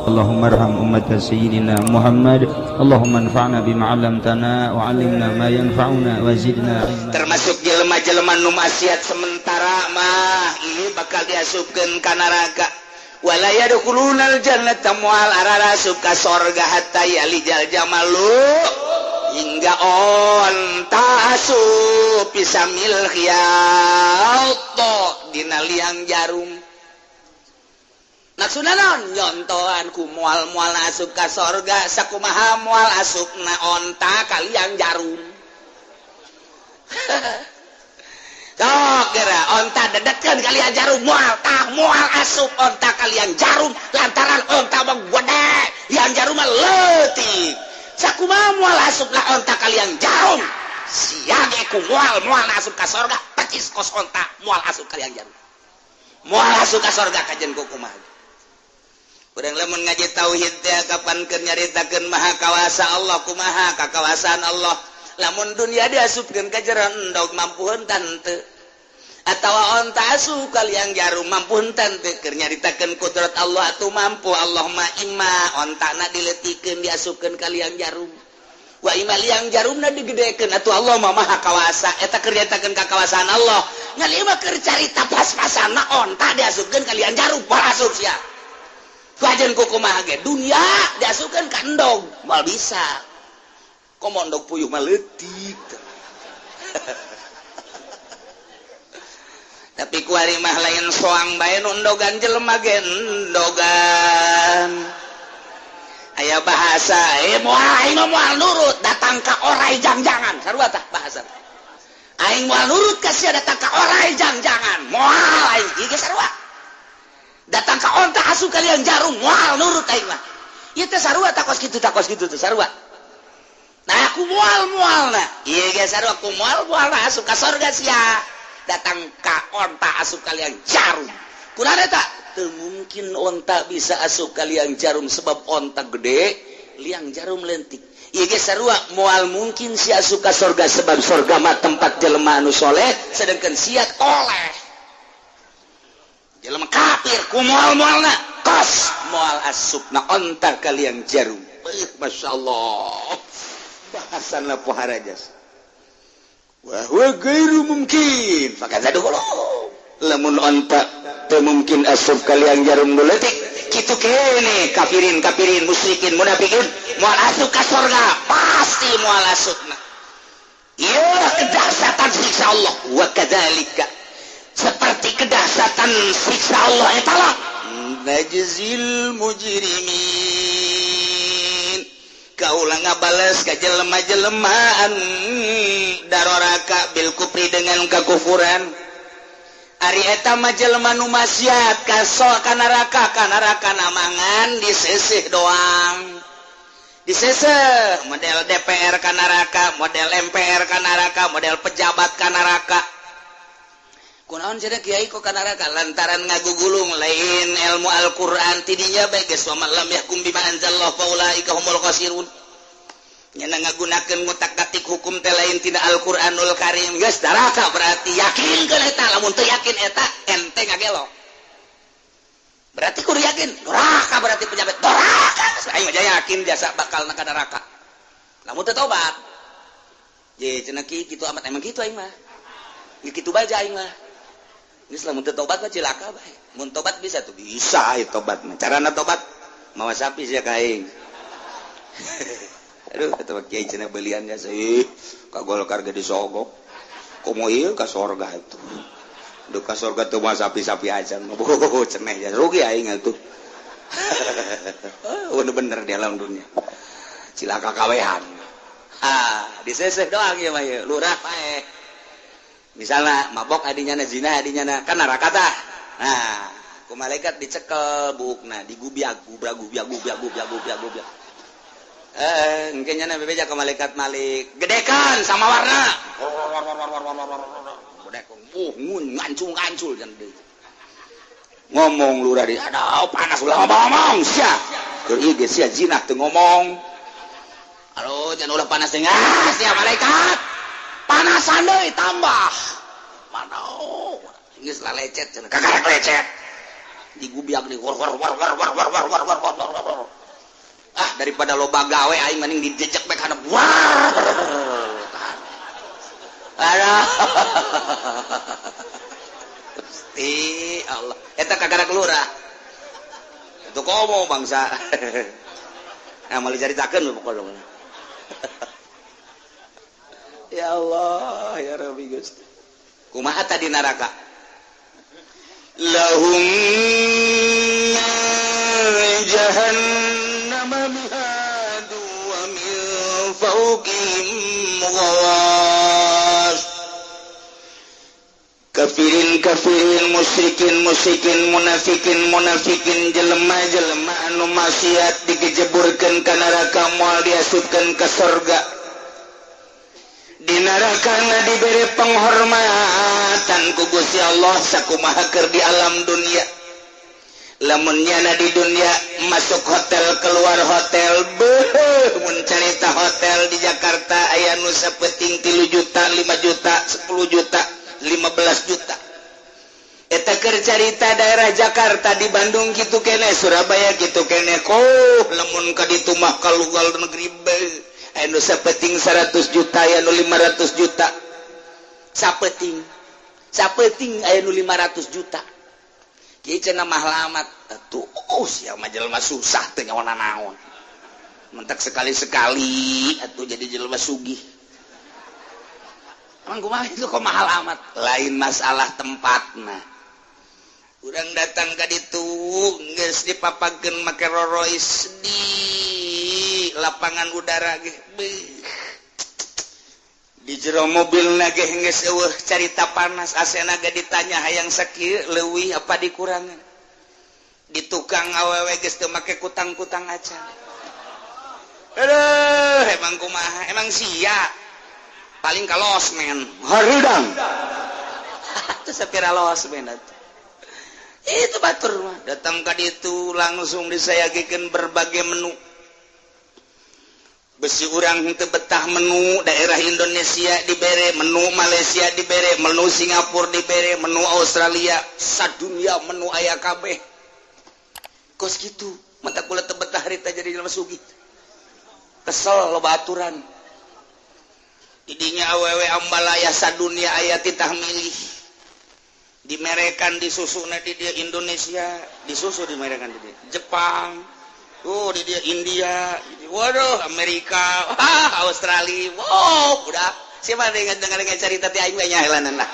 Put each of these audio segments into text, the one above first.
Allahumma arham ummat sayyidina Muhammad. Allahumma anfa'na bima 'allamtana wa 'allimna ma yanfa'una wa zidna ilma. Termasuk jelema-jelema nu maksiat sementara mah ieu bakal diasupkeun ka neraka. Wala yadkhulunal jannata mual arara asup ka sorga hatta yalijal jamalu hingga onta asup pisamil khiyat dina liang jarum. Maksudna naon? Nyontoan ku moal-moal asup ka sorga sakumaha moal asupna onta ka liang jarum. Sok kira onta dedetkeun ka liang jarum moal asup onta ka liang jarum lantaran onta mah gede liang jarum mah leutik. Sakumaha moal asupna onta ka liang jarum? Sia ge ku moal asup ka sorga percis kos onta moal asup ka liang jarum. Moal asup ka sorga kajen ku kumaha? Urang lamun ngaji tauhid teh kapankeun nyaritakeun maha kawasa Allah kumaha kakawasaan Allah. Lamun dunia diasupkeun ka jero endog mampu heuntang teu. Atawa onta asup ka liang jarum mampu heuntang teu keur nyaritakeun kudrat Allah atuh mampu. Allahumma imma ontana dileutikeun diasupkeun ka liang jarum. Wa imma liang jarumna digedekeun atuh Allah mah maha kawasa eta keur nyaritakeun kakawasaan Allah. Ngali mah keur carita pas-pasanna onta diasupkeun ka liang jarum poal asup sia. Kajen kukumaha ge dunia diasupkeun ka endog moal bisa. Komo endog puyuh mah leutik. Tapi kuari mah lain soang bae nu endogan jelema ge endogan. Aya bahasa moal aing moal nurut datang ka orai jang-jangan. Sarua tah bahasa. Aing moal nurut ka sia datang ka orai jang-jangan. Moal aing ieu ge sarua. Datang ka onta asup ka liang jarum moal nurut aing mah. Ieu teh sarua takos kitu teh sarua. Nah aku moal-moalna. Ieu ge sarua ku moal-moalna asup ka sorga sia. Datang ka onta asup ka liang jarum. Kunaon eta? Teu mungkin onta bisa asup ka liang jarum sebab onta gede, liang jarum leutik. Ieu ge sarua moal mungkin sia asup ka sorga sebab sorga mah tempat jelema anu soleh sedengkeun sia toleh. Jelema kafir ku moal-moalna kos moal asupna onta ka liang jarum. Masyaallah. Bahasana pohara jas. Wa huwa ghairu mungkin. Fakadzadu lamun onta teu mungkin asup ka liang jarum nu leutik. Kitu kene kafirin musyrikin munafikin moal asup ka surga pasti moal asupna. Ieu kedahsyatan siksa Allah wa kadzalika seperti kedahsyatan siksa Allah etalah najzil mujrimin kaulah ngabales ka jelema-jelema anu daroraka bil kufri dengan kakufuran ari eta mah jelema nu maksiat ka neraka namangan diseseh doang diseseh model DPR ka neraka model MPR ka neraka model pejabat ka neraka. Kunaon cenah kiai kok ka neraka lantaran ngagugulung lain ilmu Al-Qur'an tidinya bae geus wa lam yahkum bima anzalallahu faulaika humul khasirun. Nya ngagunakeun ngutak-atik hukum teh lain tina Al-Qur'anul Karim geus neraka berarti yakinkeun eta lamun teu yakin eta ente ngagelo. Berarti kudu yakin neraka berarti pejabat neraka. Aing mah yakin jasa bakal ka neraka. Lamun teu tobat. Ye cenah kitu amat emang kitu aing mah. Kitu baja aing mah. Geus lamun teu tobat mah cilaka bae. Mun tobat bisa tuh bisa ieu tobat mah. Carana tobat mawa sapi sia ka aing. Aduh eta mah kiai cenah beulian jasa ka Golkar ge disogok. Komo ieu ka sorga atuh. Duh ka sorga teu mah sapi-sapi acan mah. Cenah ya rugi aing atuh. Udah bener di alam dunia. Cilaka kawehan. Diseseh doang ya mah ieu. Lurah pae. Misalnya mabok adinya na zina adinya kan neraka tah. Nah, ku malaikat dicekel buukna, digubiag. Engke nya na bebeja ka malaikat malik. Gedekan sama warna. Budek ngancul kan deui. Ngomong lurah di, aduh panas ulah ngomong sia. Keur ieu ge sia zina teu ngomong. Aduh jangan ulah panas teh sia malaikat. Panasan deui tambah. Mano. Geus lalecet cenah. Kagak lecet. Digubiak di war. daripada loba gawe aing mending dijejek bae kana war. Aduh. Gusti Allah. Eta kagara kelurah. Itu komo bangsa. Nah, malah caritakeun pokokna. Ya Allah, ya Rabbi Gusti. Kumaha tadi neraka? Lahum jahannam mihadu wa min fawqihim ghawash. Kafirin musyrikin munafikin jelema anu maksiat digejeburkeun ka neraka moal diasupkeun ka surga. Di narakana diberi penghormatan ku Gusti Allah sakumaha keur di alam dunia. Lamun nyana di dunia masuk hotel keluar hotel mun carita hotel di Jakarta aya nu sapeting 3 juta 5 juta 10 juta 15 juta. Eta keur carita daerah Jakarta, di Bandung kitu kene, Surabaya kitu kene. Lamun ka ditu mah ka luar negeri anu sapeting 100 juta aya nu 500 juta. Sapeting aya nu 500 juta. Kieu cenah mah lamat atuh sia mah jelema susah teh nyawana naon. Mentak sekali-sekali atuh jadi jelema sugih. Emang kumaha itu kok mahal amat? Lain masalah tempatna. Urang datang ka ditu geus dipapagkeun make Rolls di lapangan udara ge. Di jero mobilna ge geus eueuh carita panas, asena ge ditanya hayang sakieu leuwih apa dikurangan. Di tukang awewe geus teu make kutang-kutang acan. Aduh, emang kumaha? Emang sia. Paling ka losmen hareudang itu sapira losmen itu batur mah datang ka ditu langsung disayagikeun berbagai menu besi urang teu betah menu daerah Indonesia dibere menu Malaysia dibere menu Singapura dibere menu Australia sadunia menu aya kabeh kos kitu mata kula teu betah harita jadi jelema sugih kesel loba aturan. Didinya awewe ambalaya sadunia aya titah milih dimerekan disusuna di dia Indonesia disusu dimerekan di dia Jepang di dia India waduh Amerika Australia wow udah siapa dengar cerita ti aing we nyahelanan lah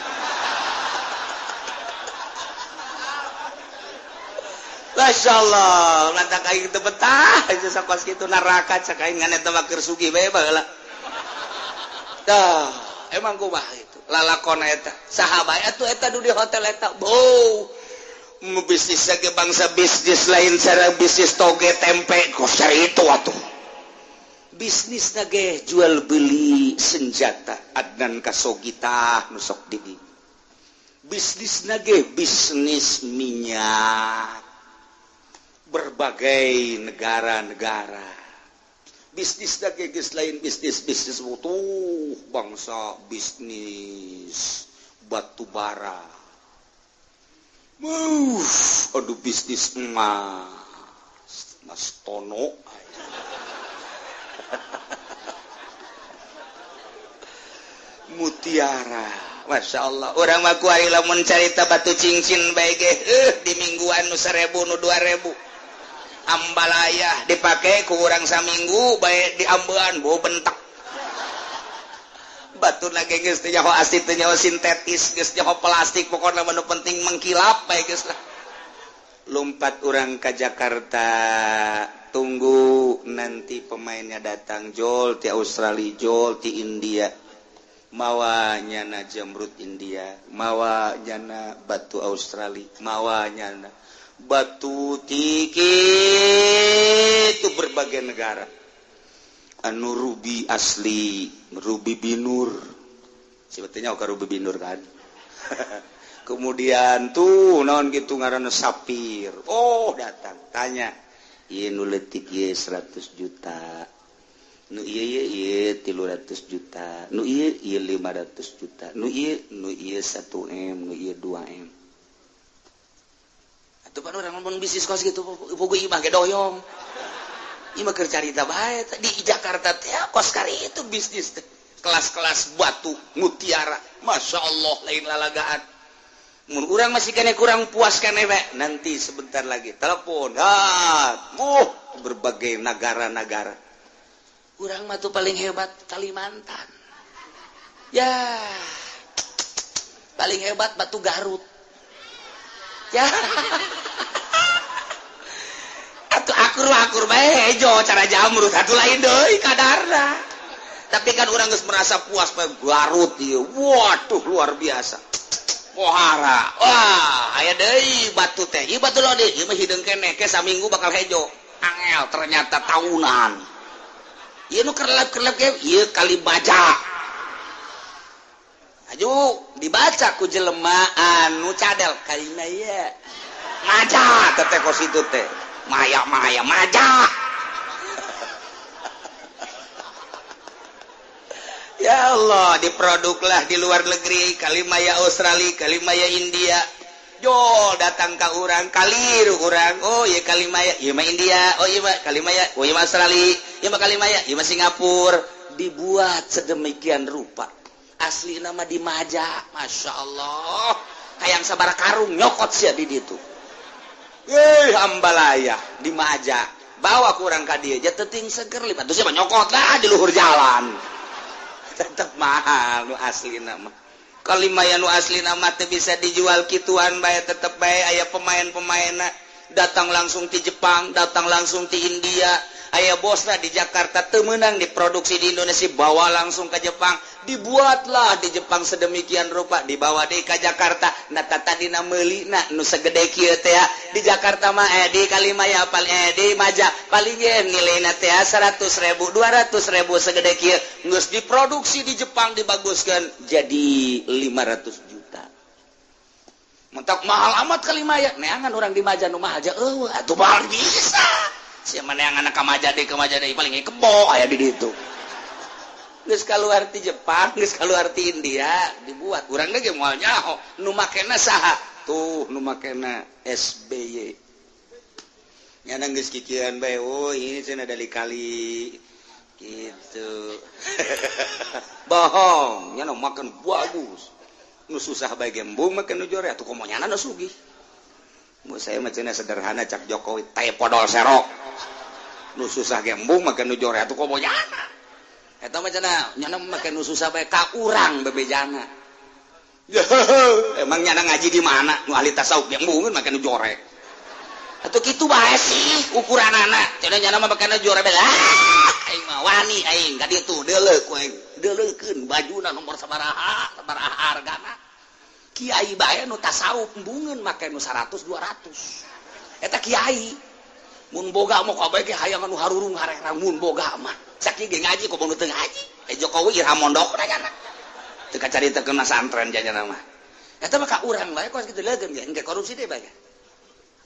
Masya Allah lantak aing teu betah itu sakos kitu neraka cak aing ngan eta mah keur sugih bae baheula. Dah, emang kumaha itu lalakon eta sahabat atuh eta di hotel eta bisnis ge bangsa bisnis lain cara bisnis toge tempe kos itu atuh bisnis ge jual beli senjata adnan kasogita nu sok di bisnis ge bisnis minyak berbagai negara-negara bisnis lagi lain bisnis butuh bangsa bisnis batu bara aduh bisnis emas tono mutiara Masya Allah orang mah kuari lamun carita batu cincin bae ge di mingguan nu 1000 nu 2000 ambalaya dipakai ku urang saminggu bae di ambean bau bentak batu lagi geus teh nyaho asli teh nyaho sintetis geus nyaho plastik pokokna mah nu penting mengkilap bae geus lah lompat urang ka Jakarta tunggu nanti pemainnya datang jol ti Australia jol ti India mawa nyana jamrut India mawa nyana batu Australia mawa nyana batu tiki itu berbagai negara anu ruby asli ruby binur sebetulnya oka ruby binur kan kemudian tuh naon gitu ngaranna sapir datang tanya ieu nu leutik ieu 100 juta nu ieu 300 juta nu ieu 500 juta nu ieu 1M nu ieu 2M itu kan orang ngomong bisnis kos gitu, pokoknya imah ke doyong. Ieu mah keur carita bae di Jakarta teh kos kari itu bisnis teh. Kelas-kelas batu mutiara. Masya Allah lain lalagaan. Mun urang masih kene kurang puas kene we, nanti sebentar lagi telepon. Berbagai negara-negara. Urang mah tuh paling hebat Kalimantan. Ya. Paling hebat Batu Garut. Ya. Atuh akur bae hejo cara jamrut atuh lain deui kadarna. Tapi kan orang geus merasa puas bae Garut ieu. Waduh luar biasa. Pohara. Wah, aya deui batu teh. Ieu batu lode, ieu mah hideung keneh ke saminggu bakal hejo. Angel ternyata tahunan. Ieu nu kerlep-kerlep ge ieu kali baja. Aju dibaca ku jelema anu cadel kalina ieu. Maja teh kos itu teh. Maya maja. Ya Allah, diproduklah di luar negeri, kalimaya Australia, kalimaya India. Jo datang ke urang, kaliru urang. Oh, iya kalimaya, iya mah India. Oh, iya mah kalimaya, oh iya mah Australia. Iya mah kalimaya, iya mah Singapura. Dibuat sedemikian rupa. Asli nama di Maja, Masya Allah. Hayang sabara karung nyokot sia di ditu. Hambalaya di Maja. Bawa kurang ka dieu, ja teuting seger lipat. Terus siapa nyokot lah di luhur jalan. Tetap mahal nu asli nama. Kalimaya nu asli nama teh bisa dijual kituan bae tetep bae aya pemain-pemainna datang langsung ti Jepang, datang langsung ti India. Aya bosna di Jakarta teu meunang diproduksi di Indonesia bawa langsung ke Jepang, dibuatlah di Jepang sedemikian rupa dibawa deui ka Jakarta. Nah tadina meulina nu sagede kieu teh di Jakarta mah di Kalimaya di Maja paling ge nilaina teh 100.000 200.000 sagede kieu geus diproduksi di Jepang dibaguskeun jadi 500 juta. Mentok mahal amat Kalimaya, neangan orang di Maja nu mahal aja atuh mahal bisa. Sia mana yang anak kamaja deh paling kebo aya di ditu. Geus kaluar ti Jepang, geus kaluar ti India dibuat. Urang ge moal nyaho, nu makena saha? Tuh nu makena SBY. Nyana geus kikieuan bae, oh ini cenah dari kali gitu. Bohong, nyana makan bagus. Nu susah bae gembung makan nu jore atuh komo nyana nu sugih. Mu saya macana sederhana cak Jokowi teh podol serok. Nu susah gembung makan nu jore atuh komo nyana. Eta macana nyana make nu susah bae ka urang bebejana. Emang nyana ngaji di mana? Nu ahli tasawuf gembungeun makan nu jore. Atuh kitu bae sih ukuranana. Cenah nyana mah makan nu jore bae. Aing mah wani aing ka ditu deuleuh ku aing. Deuleukeun bajuna nomor sabaraha hargana. Kiai bae nu tasawuf embungeun make nu 100 200. Eta kiai. Mun boga mah kabeh ge hayang anu harurung harerang mun boga mah. Sakieu ge ngaji kudu nu teu ngaji. Jokowi irham mondok na nya. Teu kacaritakeun santren jajana mah. Eta mah ka urang bae kos kitu leugeuh ge engke korupsi teh bae.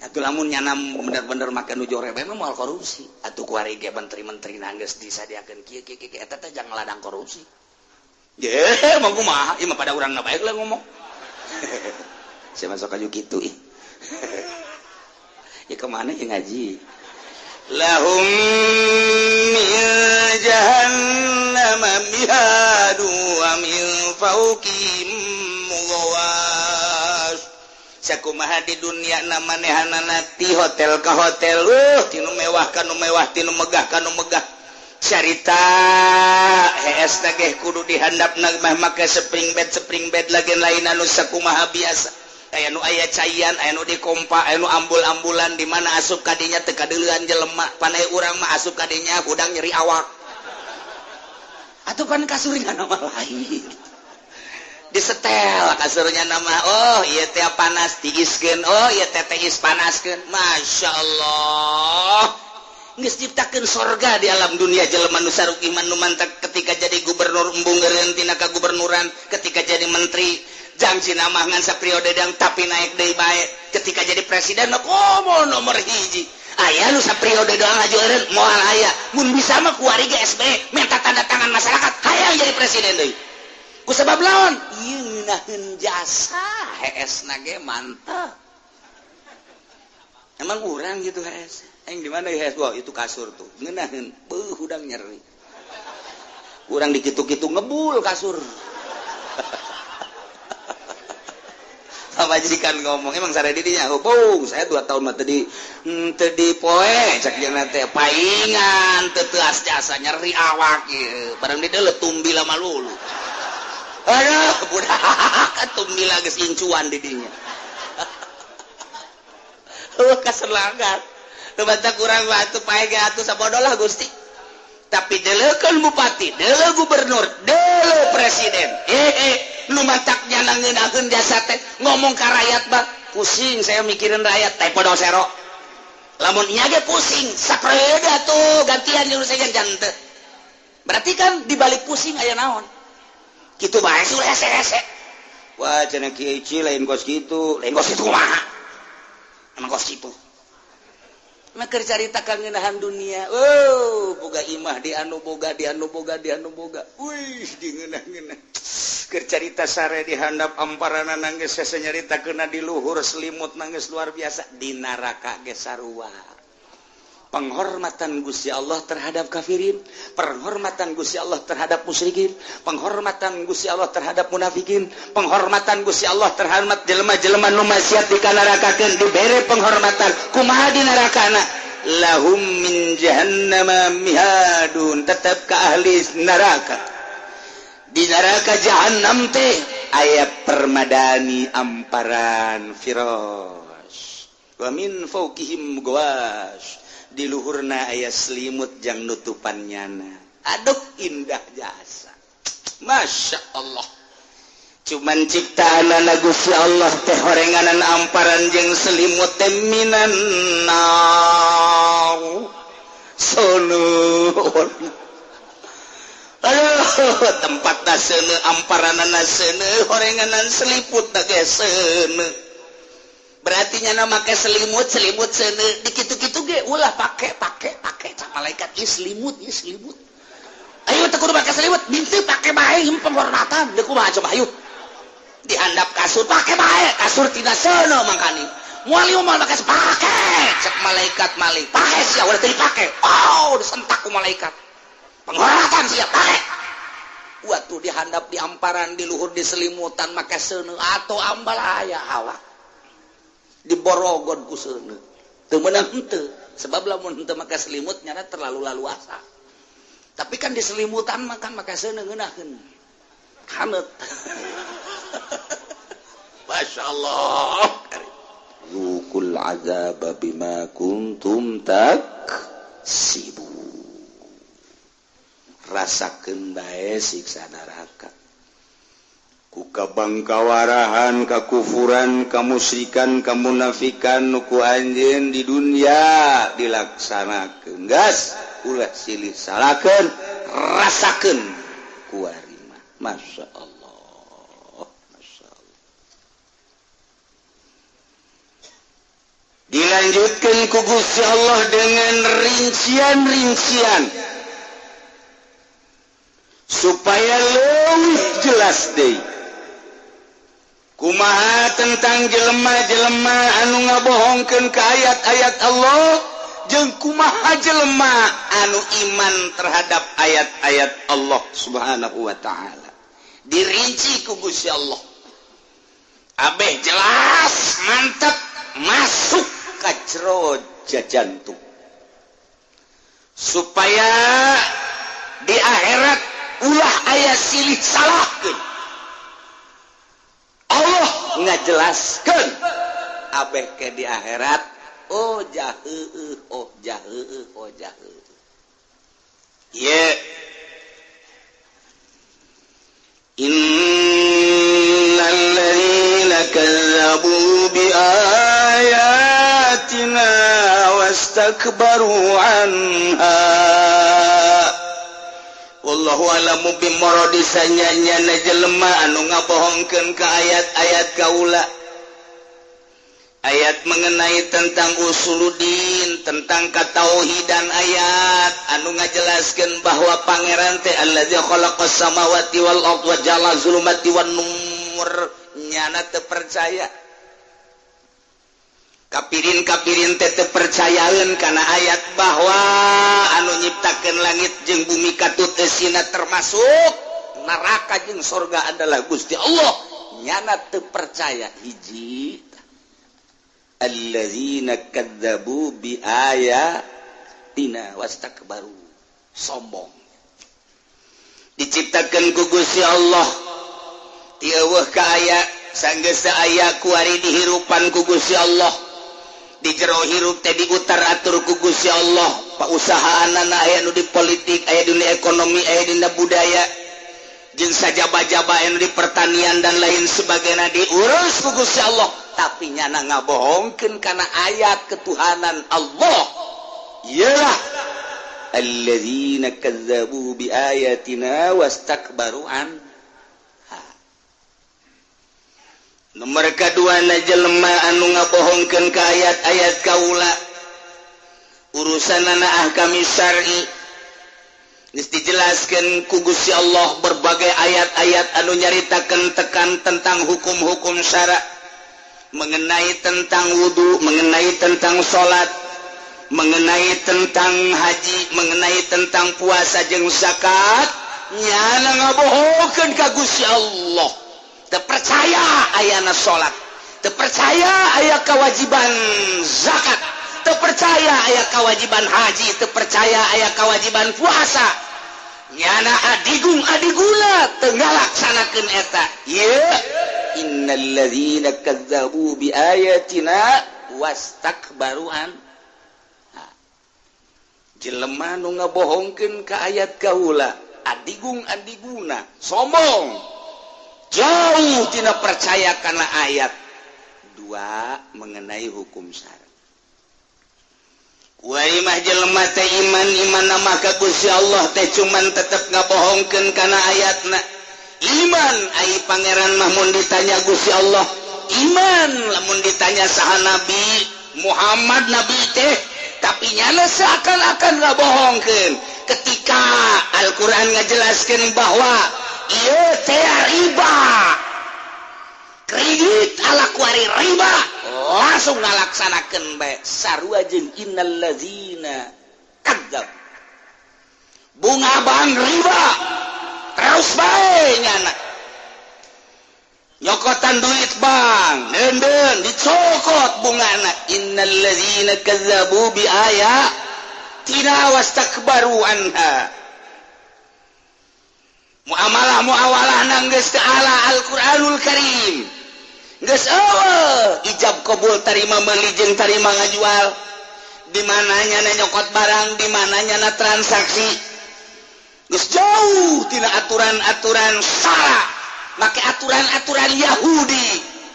Atuh lamun nyana bener-bener make nu jore bae mah moal korupsi. Atuh kuari ge menteri-menteri geus disadiakeun kieu eta teh jangan ladang korupsi. Ye, mah kumaha? Ieu mah pada urangna bae lah ngomong. Saya masuk kaju gitu ya kemana yang ngaji lahum min jahannam mihadu wa min fawqihim ghawash. Sakumaha di dunia namanehanana ti hotel ka hotel tinu mewah ka nu mewah tinu megah ka nu megah. Carita hees tageh kudu dihandapna mah make spring bed lagen lain anu sakumaha biasa. Aya nu aya cayan, aya nu dikompa, aya nu ambul-ambulan di mana asup kadinya teu kadeulean jelema. Panai urang mah asup kadinya hudang nyeri awak. Atuh pan kasuringan mah lain. Disetel kasurnya nama oh ieu teh panas tiiskeun, oh ieu teh tiis panaskeun. Masyaallah. Geus ciptakeun sorga di alam dunia jelema nu saruk iman nu mantap ketika jadi gubernur embungereun tina kagubernuran, ketika jadi menteri janji nama ngan saperiode dang tapi naik deui bae, ketika jadi presiden mah komo nomor hiji. Aya nu saperiode doang ngajueureun moal aya. Mun bisa mah kuari ge SB minta tanda tangan masyarakat hayang jadi presiden deui. Ku sabab laon? Ieu ngeunaheun jasa heesna ge mantap. Emang urang gitu hees. di mana ya? Wah, itu kasur tuh. Ngeunaheun, hudang nyeri. Kurang dikitu-kitu ngebul kasur. Majikan ngomong, emang sare didinya, bung, saya 2 tahun mah tadi poe, cek jeung teh paingan, teu teas jasa nyeri awak ieu. Barang di deuleu tumbi lama lulu. Aduh, budak tumbi lagi incuan didinya. Kaselangat. Teu banta kurang batu pae ge atuh sabodo lah Gusti. Tapi deleukeun bupati, deleu gubernur, deleu presiden. Nu matak nyana ngeunaheun jasa teh ngomong ka rakyat bah pusing saya mikirin rakyat teh podo sero. Lamun nya ge pusing, sakreda tuh gantian jeung saya jante. Berarti kan di balik pusing aya naon? Kitu bae sih hese-hese. Wah, cenah kieu Ci lain kos kitu, kumaha? Emang kos kitu. Mah keur carita ka ngeunahan dunia. Boga imah di anu boga. Wih, di ngeunah-ngeunah. Keur carita sare di handap amparanna nanggeus sese nyarita keuna di luhur selimut nanggeus luar biasa di neraka ge sarua. Penghormatan Gusti Allah terhadap kafirin, penghormatan Gusti Allah terhadap musyrikin, penghormatan Gusti Allah terhadap munafikin, penghormatan Gusti Allah terhadap jelema-jelema nu maksiat di nerakakeun dibere penghormatan. Kumaha di nerakana? Lahum min jahannama mihadun, tetep ka ahli neraka. Di neraka jahanam teh aya permadani amparan firas. Wa min fawqihim ghawash. Di luhurna aya selimut jang nutupannyana. Aduh, indah jasa. Masya Allah. Cuman ciptaanana Gusti Allah teh horenganan amparan jeung selimut teh minan nau. Sonuhun. Aduh, tempatna seuneu, amparanana seuneu, horenganan seliput ge seuneu. Berarti nyana make selimut seuneu dikitu-kitu ge ulah pake cak malaikat ieu selimut. Ayo teu kudu make selimut, bintu pake bae penghormatan. Deuk kumaha coba ayo. Dihandap kasur pake bae, kasur tina seuneu mangkani. Moal ieu moal make pake cak malaikat malik. Pake sia udah teu dipake. Oh, disentak ku malaikat. Penghormatan sia pake. Waktu dihandap di amparan di luhur di selimutan make seuneu atau ambal aya awak. Diborogon ku seuneu. Teu meunang henteu, sebab lamun henteu make selimut nyana terlalu laluasa. Tapi kan di selimutan makan make seuneu ngeunaheun. Haneut. Masyaallah. Yukul azab bima kuntum taksibu. Rasakeun bae siksa neraka. Ku kabangkawarahan, kakufuran, kamusyrikan, kamunafikan nuku anjeun di dunia dilaksanakeun. Gas ulah silih salakeun, rasakeun ku ari mah. Masya Allah. Masya Allah. Dilanjutkan ku Gusti Allah dengan rincian-rincian supaya lebih jelas deui. Kumaha tentang jelema-jelema anu ngabohongkeun ka ayat-ayat Allah jeung kumaha jelema anu iman terhadap ayat-ayat Allah Subhanahu wa taala. Dirinci ku Gusti Allah. Abeh jelas, mantap, masuk ka jero jantung. Supaya di akhirat ulah aya silih salahkeun. Allah ngajelaskeun abeh ke di akhirat oh jaheueuh ye innal ladzina kazzabu bi ayatina wastakbaru anha wallahu alamu bimaradisanya nyana jelema anu ngabohongkeun ka ayat-ayat kaula. Ayat mengenai tentang usuluddin, tentang katauhidan ayat anu ngajelaskeun bahwa pangeran teh allazi khalaqas samawati wal ardh wa ja'ala zulumati wan nur, nyana teu percaya kapirin tetep percayaan karena ayat bahwa anu nyiptakeun langit jeung bumi katut eusina termasuk neraka jeung surga adalah Gusti Allah nyana teu percaya hiji allazina kadzabu bi ayatina wastakbaru sombong diciptakeun ku Gusti Allah ti eueuh ka aya sanggeus aya ku ari dihirupan ku Gusti Allah di jero hirup teh diutar atur ku Gusti Allah pausahaanana aya nu di politik aya di ekonomi aya dina budaya jeung sajaba-jaba anu di pertanian dan lain sebagainya diurus ku Gusti Allah tapi nyana ngabohongkeun kana ayat ketuhanan Allah iyalah alladzina kadzabu bi ayatina wastakbaru an nomor kedua na jelema anu ngabohongkeun ka ayat-ayat kaula urusanana ahkam syar'i geus dijelaskeun ku Gusti Allah berbagai ayat-ayat anu nyaritakeun tekan tentang hukum-hukum syara mengenai tentang wudu mengenai tentang salat mengenai tentang haji mengenai tentang puasa jeung zakat nyana ngabohongkeun ka Gusti Allah terpercaya ayana sholat terpercaya aya kewajiban zakat terpercaya aya kewajiban haji terpercaya aya kewajiban puasa nyana adiguna teu ngalaksanakeun eta ye innalladzina kadzabu bi ayatina wastakbaru an jelema nu ngabohongkeun ka ayat kaula adiguna sombong jauh tidak percaya karena ayat dua mengenai hukum syara wari mah jelema teh iman nama ka Gusti Allah teh cuman tetep ngabohongkeun kana ayatna iman ai pangeran mah mun ditanya Gusti Allah iman lamun ditanya saha nabi Muhammad nabi teh tapi nyana seakan-akan ngabohongkeun ketika Al-Qur'an ngajelaskeun bahwa ieu teh riba kredit ala kuari riba langsung ngalaksanakeun bae sarua jeung innallazina kadzab bunga bank riba terus bae nyana nyokotan duit bank deun dicokot bungana innallazina kadzabu bi ayatina wastakbaru anha muamalah nanggeus ka ala Al-Qur'anul Karim geus eueuh ijab qabul tarima meuli jeung tarima ngajual di mananya nyokot barang di mananya na transaksi geus jauh tina aturan-aturan syara make aturan-aturan Yahudi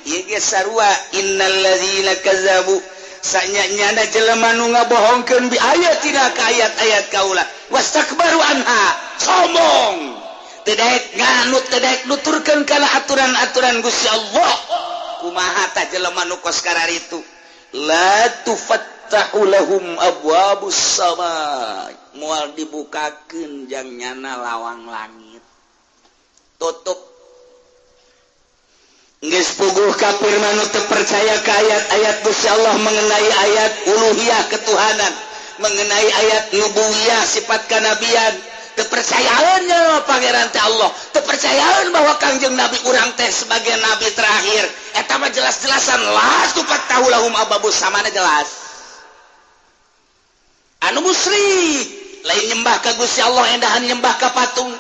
ieu ge sarua innallazina kadzabu sanyana jelema nu ngabohongkeun bi ayatina ka ayat-ayat kaula wastakbaru anha sombong tedek nganut tedek nuturkeun kana aturan-aturan Gusti Allah kumaha ta jelema nu kos kararitu la tufattahu lahum abwabus sama moal dibukakeun jang nyana lawang langit tutup geus puguh kafir manu teu percaya ka ayat-ayat Gusti Allah mengenai ayat uluhiyah ketuhanan mengenai ayat nubuwiyah sifat kanabian kepercayaannya pangeran teh Allah kepercayaan bahwa kangjeng nabi urang teh sebagai nabi terakhir eta mah jelas-jelasan las tupat tahu lahum ababus samana jelas anu musyrik lain nyembah ka Gusti Allah endahan nyembah ka patung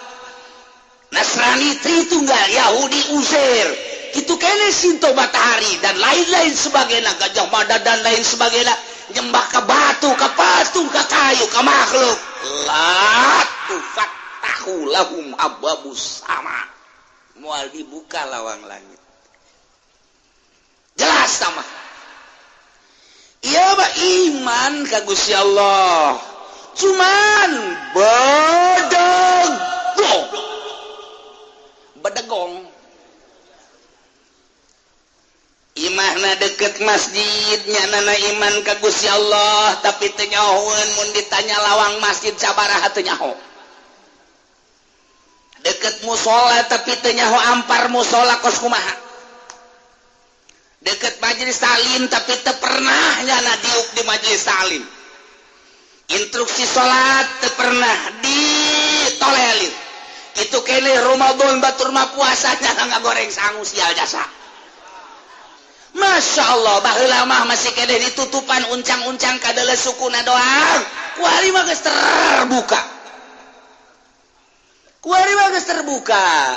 Nasrani Tritunggal Yahudi Uzair kitu keneh Sinto matahari dan lain-lain sebagainya Gajah Mada dan lain sebagainya nyembah ka batu ka patung ka kayu ka makhluk la tufattahu lahum abwabus sama moal dibuka lawang langit jelas sama ieu mah iman ka Gusti Allah cuman bedegong imahna deket masjid nyanana iman ka Gusti Allah tapi teu nyahoeun mun ditanya lawang masjid sabaraha teu nyaho deket musola tapi teu nyaho ampar musola kos kumaha deket majelis taklim tapi teu pernah nyana diuk di majelis taklim. Instruksi salat teu pernah ditolelin. Itu kene Ramadan batur mah puasanya ngagoreng sangu sial jasa. Masya Allah baheula mah masih kene ditutupan uncang-uncang kadele sukuna doang. Kuari mah geus terbuka. Kuari mah geus terbuka.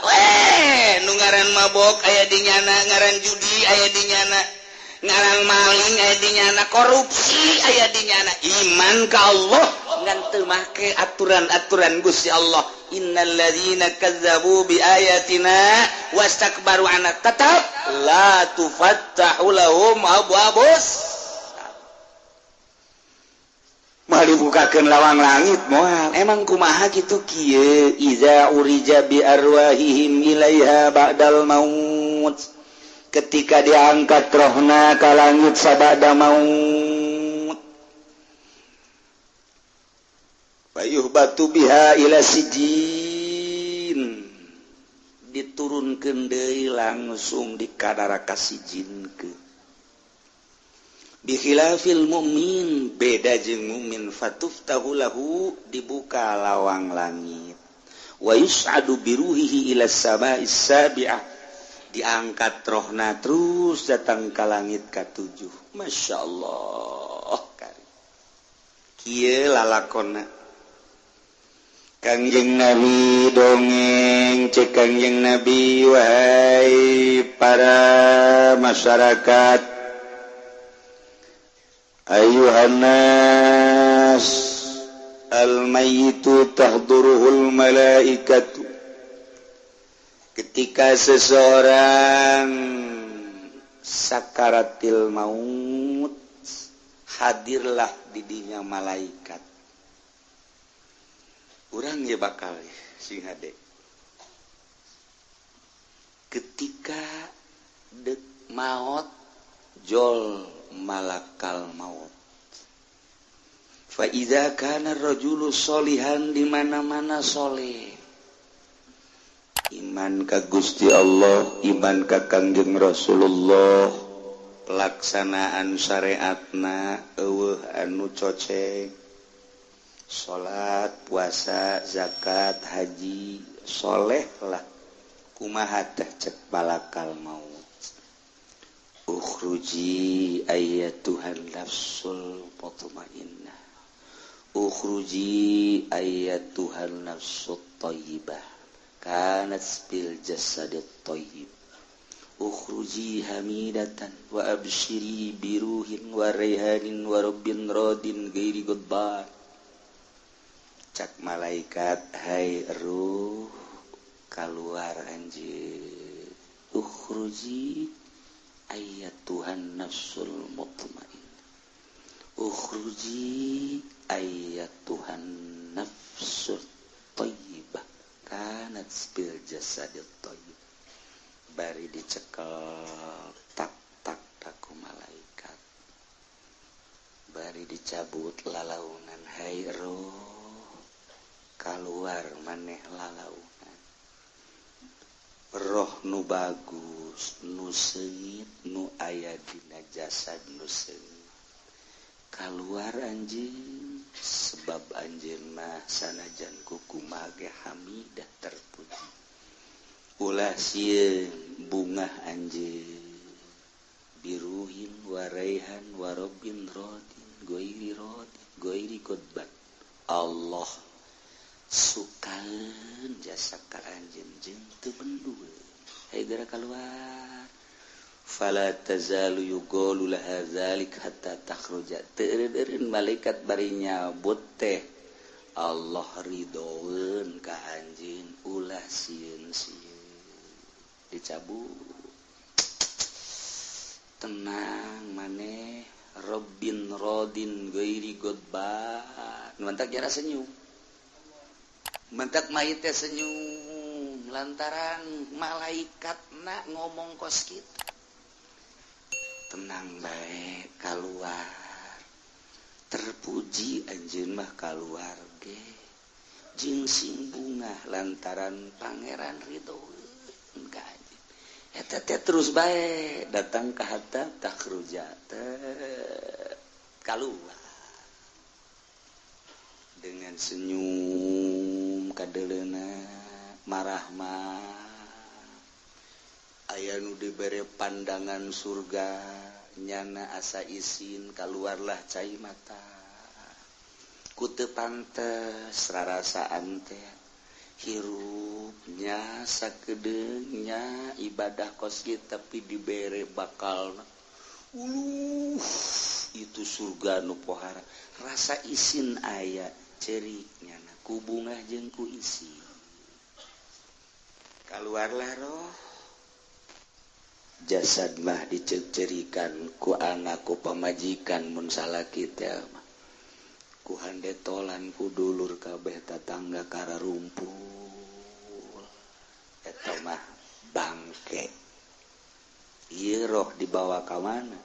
Nu ngaran mabok aya di nyana, ngaran judi aya di nyana, ngaran maling aya di nyana, korupsi aya di nyana. Iman ka Allah ngan teu make aturan-aturan Gusti Allah. Innal ladzina kazzabu bi ayatina wastakbaru an tetap la tufattahu lahum abwabus. Moal dibukakeun lawang langit moal. Emang kumaha kitu kieu? Iza urija bi arwahihim ilaiha ba'dal maut. Ketika diangkat rohna ka langit sabada maut. Bayuh batu biha ila sijin. Diturunkeun deui langsung di kadaraka sijinkeun. Bi khilafil mu'min beda jeung mukmin fatuftahu lahu dibuka lawang langit. Wa yus'adu biruhihi ila sama'is sabi'ah. Diangkat rohna terus datang ka langit ka-7. Masyaallah kari. Kieu lalakonna Kangjeng Nabi dongeng cek Kangjeng Nabi wahai para masyarakat ayuhan nas al-mayyitu tahduruhul malaikatu. Ketika seseorang sakaratil maut hadirlah didinya malaikat. Urang ya bakal sing hade. Ketika dek maut jol malakal maut. Fa idza kana ar-rajulu sholihan di mana-mana soleh. Iman ka Gusti Allah, iman ka Kangjeng Rasulullah, pelaksanaan syariatna eueuh anu cocek. Salat, puasa, zakat, haji, soleh lah. Kumaha teh cek malakal maut. Ukhruji ayyatuhan nafsul mutmainnah. Ukhruji ayyatuhan nafsut thayyibah. Kanat bil jasadit thayyib. Ukhruji hamidatan wa abshiri biruhin wa raihanin wa rabbin radin ghairi ghadban. Cak malaikat hai ruh keluar anjeun. Ukhruji ayyatuhan nafsul mutmainnah. Ukhruji ayyatuhan nafsul thayyibah kanat bil jasadit thayyib. Bari dicekel tak ku malaikat. Bari dicabut lalaunan hai ruh keluar maneh lalaunan. Roh nu bagus, nu seungit, nu aya dina jasad nu seungit. Keluar anjeun sebab anjeun mah sanajan kumaha ge hamidah terpuji. Ulah sieun bungah anjeun biruhin wa raihan wa rabbin radin goiri qodbat. Allah sukaeun jasa ka anjeun jeung teu bendul. Hai gara keluar. Fala tazalu yuqalu laha dzalik hatta takhruja. Teureun malaikat bari nyabut teh Allah ridhoeun ka anjeun ulah sieun-sieun. Dicabut. Tenang maneh Rabbin radin ghairi ghadban. Mantak jara senyum. Mantak mayit teh senyum lantaran malaikatna ngomong kos kita. Tenang bae keluar. Terpuji anjeun mah keluar ge. Jeung sing bungah lantaran pangeran ridhoeun ka anjeun. terus baik datang ke hatta takhruja keluar dengan senyum kadelena marah-mah aya nu dibere pandangan surga nyana asa izin keluarlah cai mata ku teu pantes rarasaan teh hirupnya sakedeungnya ibadah kos kita tapi dibere bakal itu surga nu pohara rasa izin aya ceriknya ku bungah jeung ku isi keluarlah roh jasad mah dicerikan ku anak ku pamajikan mun salah kita mah ku handetolan ku dulur kabeh tetangga kara rumpul eta mah bangke ieu roh dibawa ka mana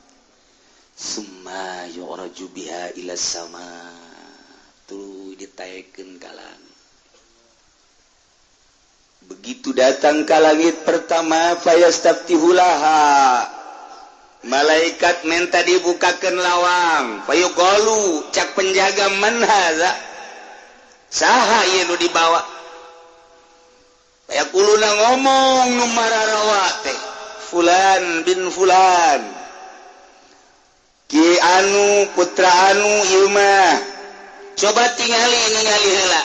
summa yu'raju biha ila sama tu ditaekeun ka langit. Begitu datang ke langit pertama fayastaftihulaha malaikat minta dibukakan lawang fayuqalu cak penjaga man hadza saha ieu nu dibawa fayaquluna ngomong nu mararawa teh fulan bin fulan ki anu putra anu ieu mah coba ningali heula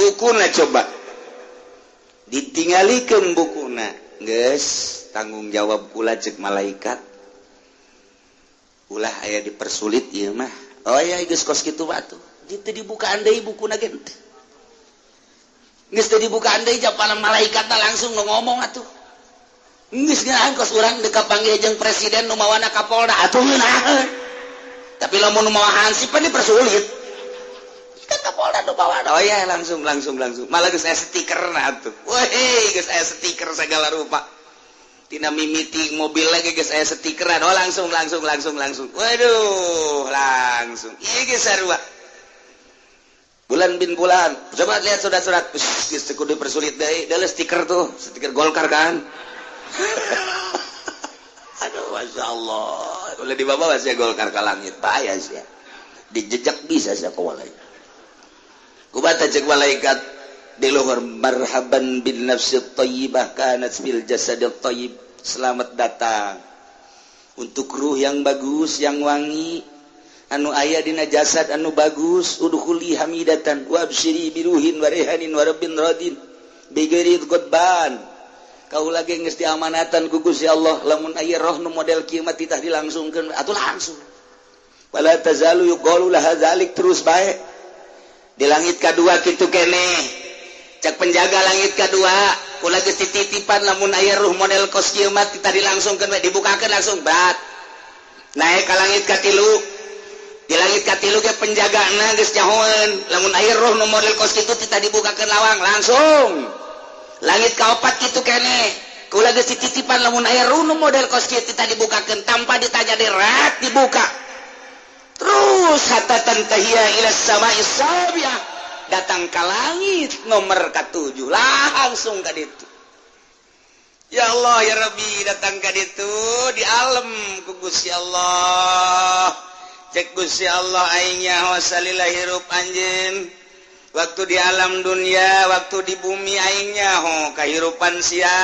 bukuna coba ditingalikeun bukuna geus tanggung jawab kula cek malaikat ulah aya dipersulit ieu mah oh ya geus kos kitu batu ditu dibukaan deui bukuna ge teu geus teu dibukaan deui japalan malaikatna langsung ngomong atuh geus ngeunaheun kos urang deuk kapanggih jeung presiden nu mawana kapolda atuh ngeunaheun tapi lamun nu mawa hansip pan dipersulit kan kapolda nu bawa oh ya langsung malah geus aya stikerna atuh weh geus aya stiker segala rupa tina mimiti mobil lagi geus aya stikeran oh langsung waduh langsung ieu geus sarua bulan bin bulan coba lihat surat-surat geus kudu persulit deui deuleu stiker tuh stiker Golkar kan aduh masyaallah ulah dibawa sia Golkar ka langit bahaya sia dijejak bisa sia ka walai kubata cek malaikat di luhur marhaban bin nafsi thayyibah kanat bil jasadil thayyib selamat datang untuk ruh yang bagus yang wangi anu aya dina jasad anu bagus udkhuli hamidatan wa absyiri biruhin wa rihanin wa rabbin radin bighairi ghadban kaula ge geus diamanatan ku Gusti Allah lamun aya roh nu model kieu mah titah dilangsungkeun atuh langsung wala tazalu yuqalu laha zalik terus bae di langit kedua gitu kene cak penjaga langit kedua kula geus titipan lamun aya ruh model kos kieu mah kita dilangsungkeun we dibukakeun langsung bat naik ka langit katilu di langit katilu ge penjagana geus nyahoeun lamun aya ruh nu model kos kitu kita dibukakeun lawang langsung langit kaopat kitu kene kula geus titipan lamun aya ruh nu model kos kieu kita dibukakeun tanpa ditanya derat dibuka terus hatta tantahia ila samai sabiah datang ke langit nomor ke-7 langsung ka ditu ya Allah ya Rabbi datang ka ditu di alam ku Gusti Allah cek Gusti Allah aing nyaho salila hirup anjeun waktu di alam dunia waktu di bumi aing nyaho kahirupan sia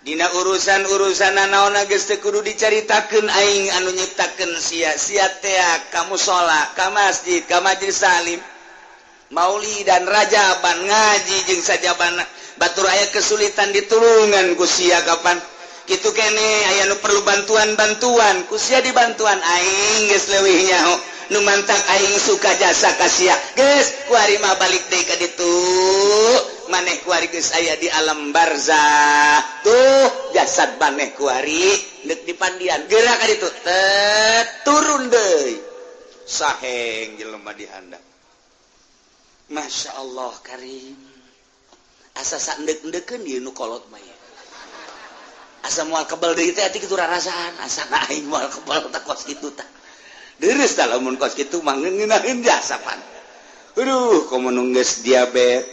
dina urusan-urusan naonna geus teu kudu dicaritakeun aing anu nyiptakeun sia teh ka mushola ka masjid ka majelis salim mauli dan rajaban ngaji jeung sajabana batur aya kesulitan ditulungan ku sia kapan kitu kene aya nu perlu bantuan ku sia dibantuan aing geus leuwih nyaho nu mantak aing suka jasa ka sia geus kuari mah balik deui ka ditu maneh kuari geus aya di alam barzah tuh jasad maneh kuari neuk dipandian geura ka ditu turun deui saheng jelema di handap Masya Allah karim asa sandek-ndekeun ieu nu kolot mah asa moal kebal deui teh ati kitu rarasaan asa aing moal kebal teh kos kitu tah deres tah lamun kos kitu mah ngeunaheun jasa pan aduh komo nu geus diabetes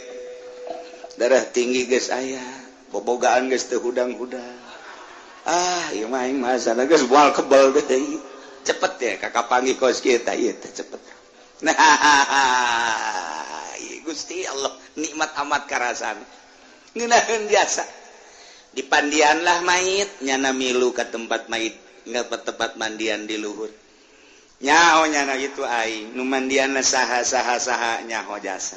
darah tinggi geus aya bobogaan geus teu hudang-hudang. Ieu mah aing masana geus moal kebal deui. Cepet ya kakak panggil kos kita ieu teh cepet. Nah, Gusti Allah nikmat amat karasan. Ngeunaheun biasa. Dipandian lah mayit nyana milu ka tempat mayit, tempat mandian di luhur. Nyaho nyana gitu aing, nu mandianna saha nyaho jasa.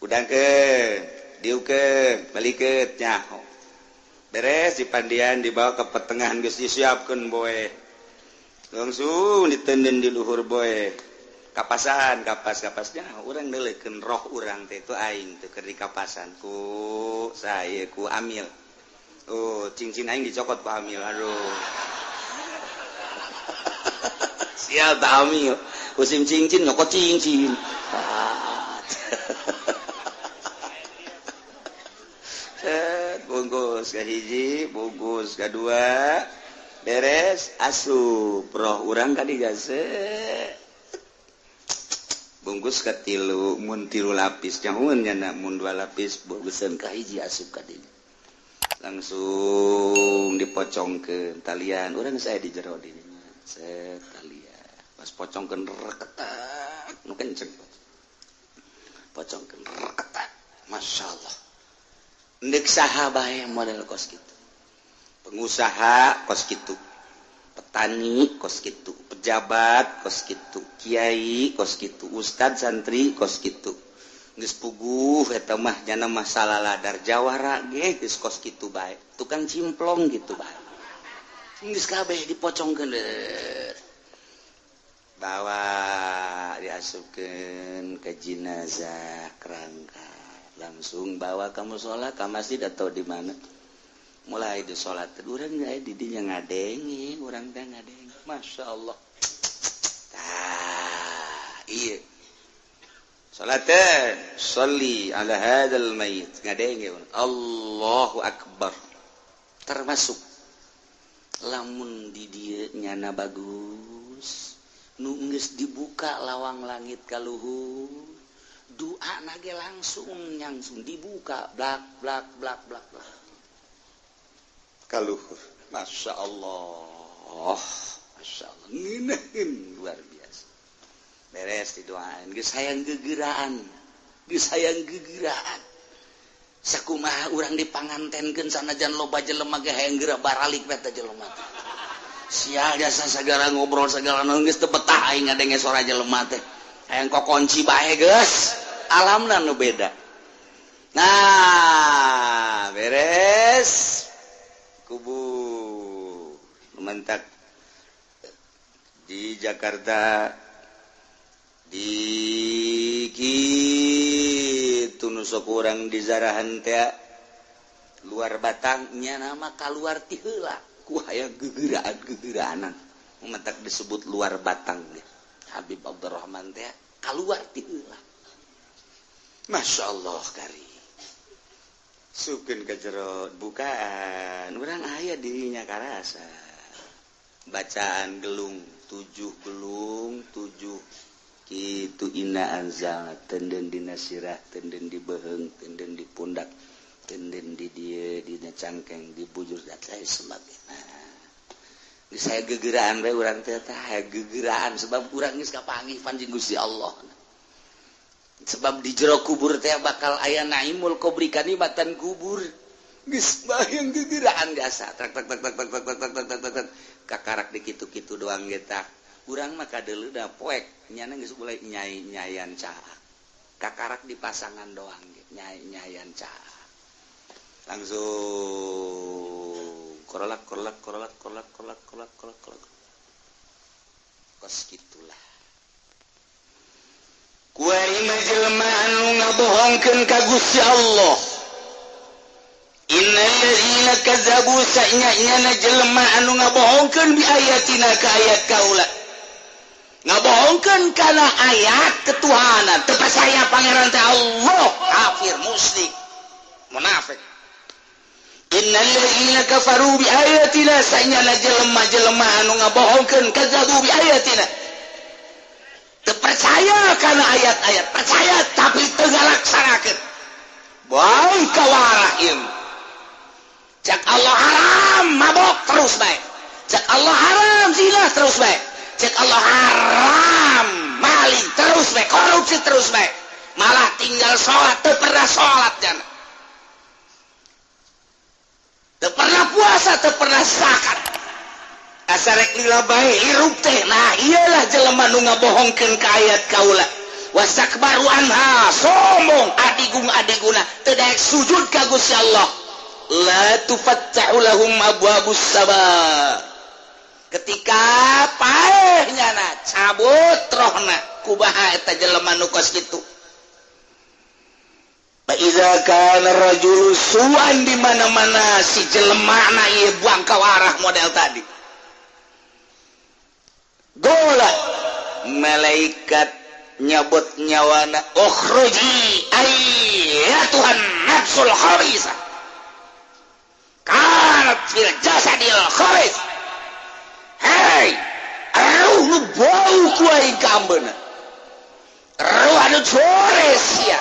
Udangkeun, diukeun, balikeun nyaho. Beres dipandian dibawa ke pertengahan geus disiapkeun boe. Langsung ditenden di luhur boe. Kapasan, kapas-kapasnya urang neuleukeun roh urang teh itu aing teh keur di kapasan ku saya ku Amil. Cincin aing dicokot ku Amil. Aduh. Sial tak Amil. Usim cincin nyokot cincin. Bungkus ka hiji, bungkus kadua. Beres asup roh urang ka digase. Bungkus ka tilu, mun tilu lapis nyahoeun nya mun dua lapis bungkuseun ka hiji asup ka dieu. Langsung dipocongkeun talian, urang saya di jero dieu. Set talian. Pas pocongkeun reketak, nu kenceng. Pocongkeun reketak. Masyaallah. Endek saha bae model kos kitu. Pengusaha kos kitu. Petani kos kitu, pejabat kos kitu, kiai kos kitu, ustad santri kos kitu. Geus puguh eta mah nya mah salaladar jawara ge geus kos kitu bae. Tukang cimplong gitu bae. Geus kabeh dipocongkeun bawa diasupkeun ke jenazah kerangka. Langsung bawa ka mushola, ka masjid atau di mana. Mulai di sholat urang aya di dinya ngadenge urang teh ngadenge masyaallah. Iya sholat teh sholli ala hadzal mayit ngadenge Allahu akbar. Termasuk lamun di dieu nyana bagus nu geus dibuka lawang langit ka luhur doa nage langsung dibuka blak blak blak blak blak kaluhur. Masya Allah, Masya Allah, ngeunaheun luar biasa. Beres didoain, geus hayang gegeuraan, sakumaha urang dipangantenkeun sanajan loba jelema ge hayang geura baralik we teh jelema teh. Sia jasa sagala ngobrol sagala nu geus teu betah aing ngadenge suara jelema teh. Hayang kokonci bae geus, alamna nu beda. Nah, beres kubu mentak di Jakarta di kitu nu sok urang di zarahan teh luar batangnya nama kaluar ti heula ku aya gegeuraan mentak disebut luar batang ge Habib Abdurrahman teh kaluar ti heula. Masyaallah kari sukeun ka jero bukaan urang aya dirinya karasa bacaan gelung 7 kitu inna anzalna tenden dina sirah tenden di beheung tenden di pundak tenden di dieu dina cangkeng di bujur dan lain sebagainya. Geus saya gegeuraan we urang teh gegeuraan sebab urang geus kapanggih panjing Gusti Allah. Sebab di jero kubur teh bakal aya naimul qabri kanibatan kubur. Geus bayang gegeuraan biasa. Tak kakarak di kitu-kitu doang ge tah. Urang mah kadeuleu da poek nyana geus mulai nyai-nyaian caak. Kakarak di pasangan doang ge nyai-nyaian caak. Langsung korolak. Kos gitulah. Kuari jelema anu ngabohongkeun ka Gusti Allah. Innal ladzina kadzabu sa'nya jelema anu ngabohongkeun bi ayatina ka ayat kaula. Ngabohongkeun kana ayat ketuhanan, teu percaya pangeran teh Allah, kafir, musyrik, munafik. Innal ladzina kafaru bi ayatina sa'nya jelema anu ngabohongkeun kadzabu bi ayatina. Percaya karena ayat-ayat percaya tapi teu ngalaksanakeun. Bae kawarahim cek Allah haram mabok terus baik, cek Allah haram zina terus baik, cek Allah haram maling terus baik, korupsi terus baik, malah tinggal sholat teu pernah sholat jana, teu pernah puasa, teu pernah zakat, asarek lila bae hirup teh. Nah iyalah jelema nu ngabohongkeun ka ayat kaula, wasakbaru anha, sombong adigung-adiguna, teu daek sujud ka Gusti Allah. La tufattahu lahum abwabus sabar, ketika paehnyana cabut rohna kubaha eta jelema nu kos kitu. Fa iza kana rajulu su'an di mana-mana si jelemana ieu buang kawarah model tadi. Gola malaikat nyabut nyawana, ukhruji ayyatuhan nafsul khabisah kanat fil jasadil khabis. Hei, ruh nu bau ku aing kambeuna, ruh anu cores sia,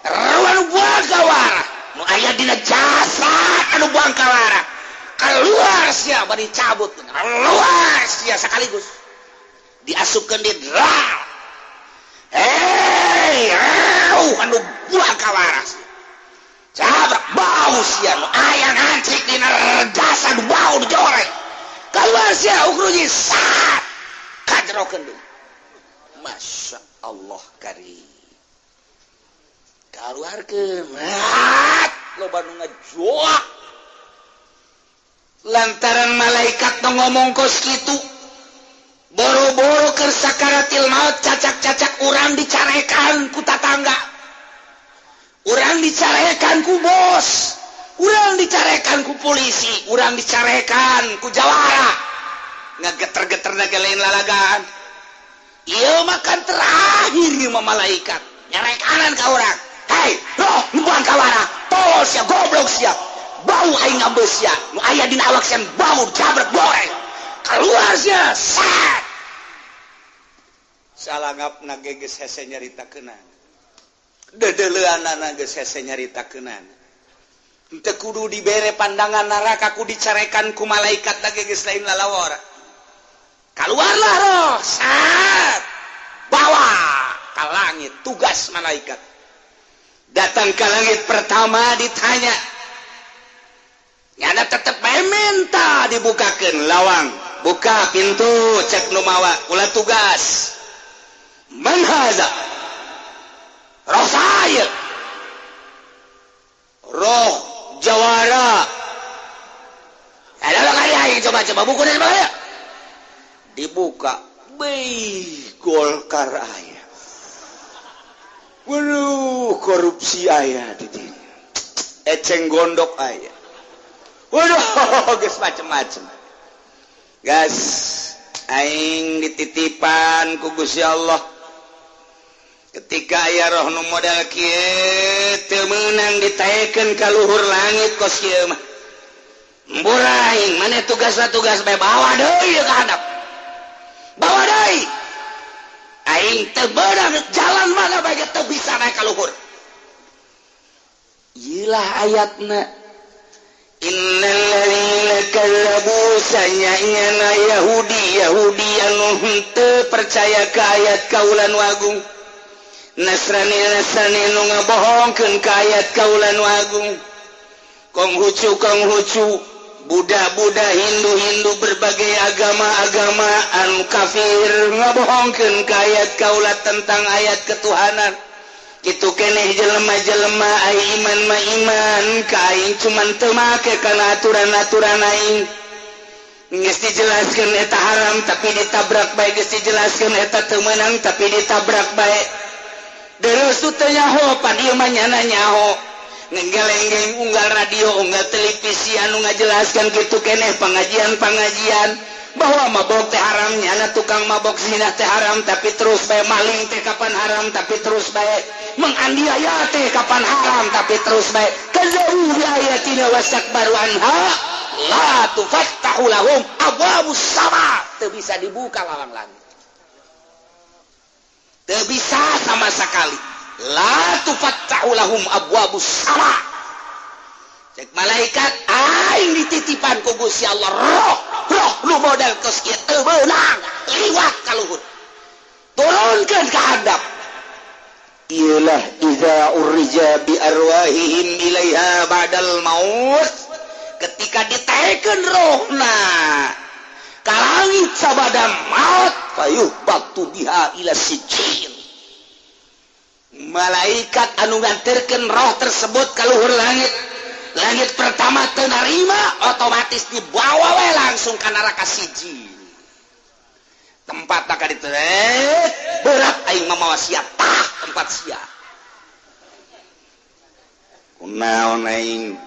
ruh anu buang kawarah nu aya dina jasad anu buang kawarah, keluar sia bari cabut, keluar sia sekaligus diasupkeun di neraka. Hei, ruh anu buang kawarah cabrak bau sia nu aya ngancik dina jasad bau dijoreng, keluar sia ukhruji sat kajrokeun deui. Masya Allah karim, kaluarkeun loba nu ngajoak lantaran malaikat nu ngomong kos kitu. Boro-boro keur sakaratil maut, cacak-cacak urang dicarekan ku tatangga, urang dicarekan ku bos, urang dicarekan ku polisi, urang dicarekan ku jawara, ngageter-geter nagelain lalagaan. Ieu makan terakhir ieu mah malaikat nyarekanan ka urang. Hei, roh nu buang kawara, tol sia goblok sia, bau aing ambeus sia, nu aya dina awak sia bau jabret goreng, keluar sia sat. Salangapna geus hese nyaritakeunana, dedeleuanana geus hese nyaritakeunana, teu kudu dibere pandangan neraka, ku dicarekan ku malaikat da geus lain lalawara. Kaluarlah roh sat, bawa ka langit, tugas malaikat datang ke langit pertama ditanya, nyana tetep bae minta dibukakeun lawang, buka pintu, cek nu mawa, ulah tugas. Man haza, roh saya, roh jawara. Ada lo kaya coba buku dari mana? Dibuka, Golkar ayah, waduh korupsi ayah di sini, eceng gondok ayah, waduh guys macem-macem, gas aing dititipan ku Gusti Allah. Ketika aya roh nu model kieu teu meunang ditaekeun ka luhur langit kos kieu mah, embur aing mane tugas bae bawa deui ka handap, bawa deui aing teu beunang jalan mana bae teu bisa naek ka luhur. Ieulah ayatna, innal ladzina kadzabu sanyana Yahudi anu henteu percaya ka ayat kaula nu agung, Nasrani nu ngabohongkeun ka ayat kaula nu agung, Konghucu Buddha Hindu berbagai agama anu kafir ngabohongkeun ka ayat kaula tentang ayat ketuhanan. Kitu keneh jelema-jelema ai iman mah iman ka aing cuman teu make kana aturan-aturan aing. Geus dijelaskeun eta haram tapi ditabrak bae, geus dijelaskeun eta teu meunang tapi ditabrak bae. Deureuh teu nyaho pan ieu mah nyana nyaho. Ngenggeleng unggal radio, unggal televisi anu ngajelaskeun kitu keneh pengajian bahwa mabok teh haram, nyana tukang mabok zina teh haram tapi terus bae, maling teh kapan haram tapi terus bae, menganiaya teh kapan haram tapi terus bae. Kadzabu bi ayatina wastakbaru anha la tufattahu lahum abwabus sama, teu bisa dibuka lawang langit, teu bisa sama sekali. La tufattahu lahum abwabus sama, cek malaikat aing dititipan ku Gusti Allah roh nu model kos kieu teu beunang liwat ka luhur turunkeun ka handap ialah iza urja bi arwahihim ilaiha ba'dal maut ketika ditaekeun rohna ka langit sabada maut fayuh baktu biha ila sijil malaikat anu nganterkeun roh tersebut ka luhur langit langit pertama teu narima otomatis dibawa we langsung ka neraka sijil tempat tak ditu berat aing mamawa sia tah tempat sia kunaon aing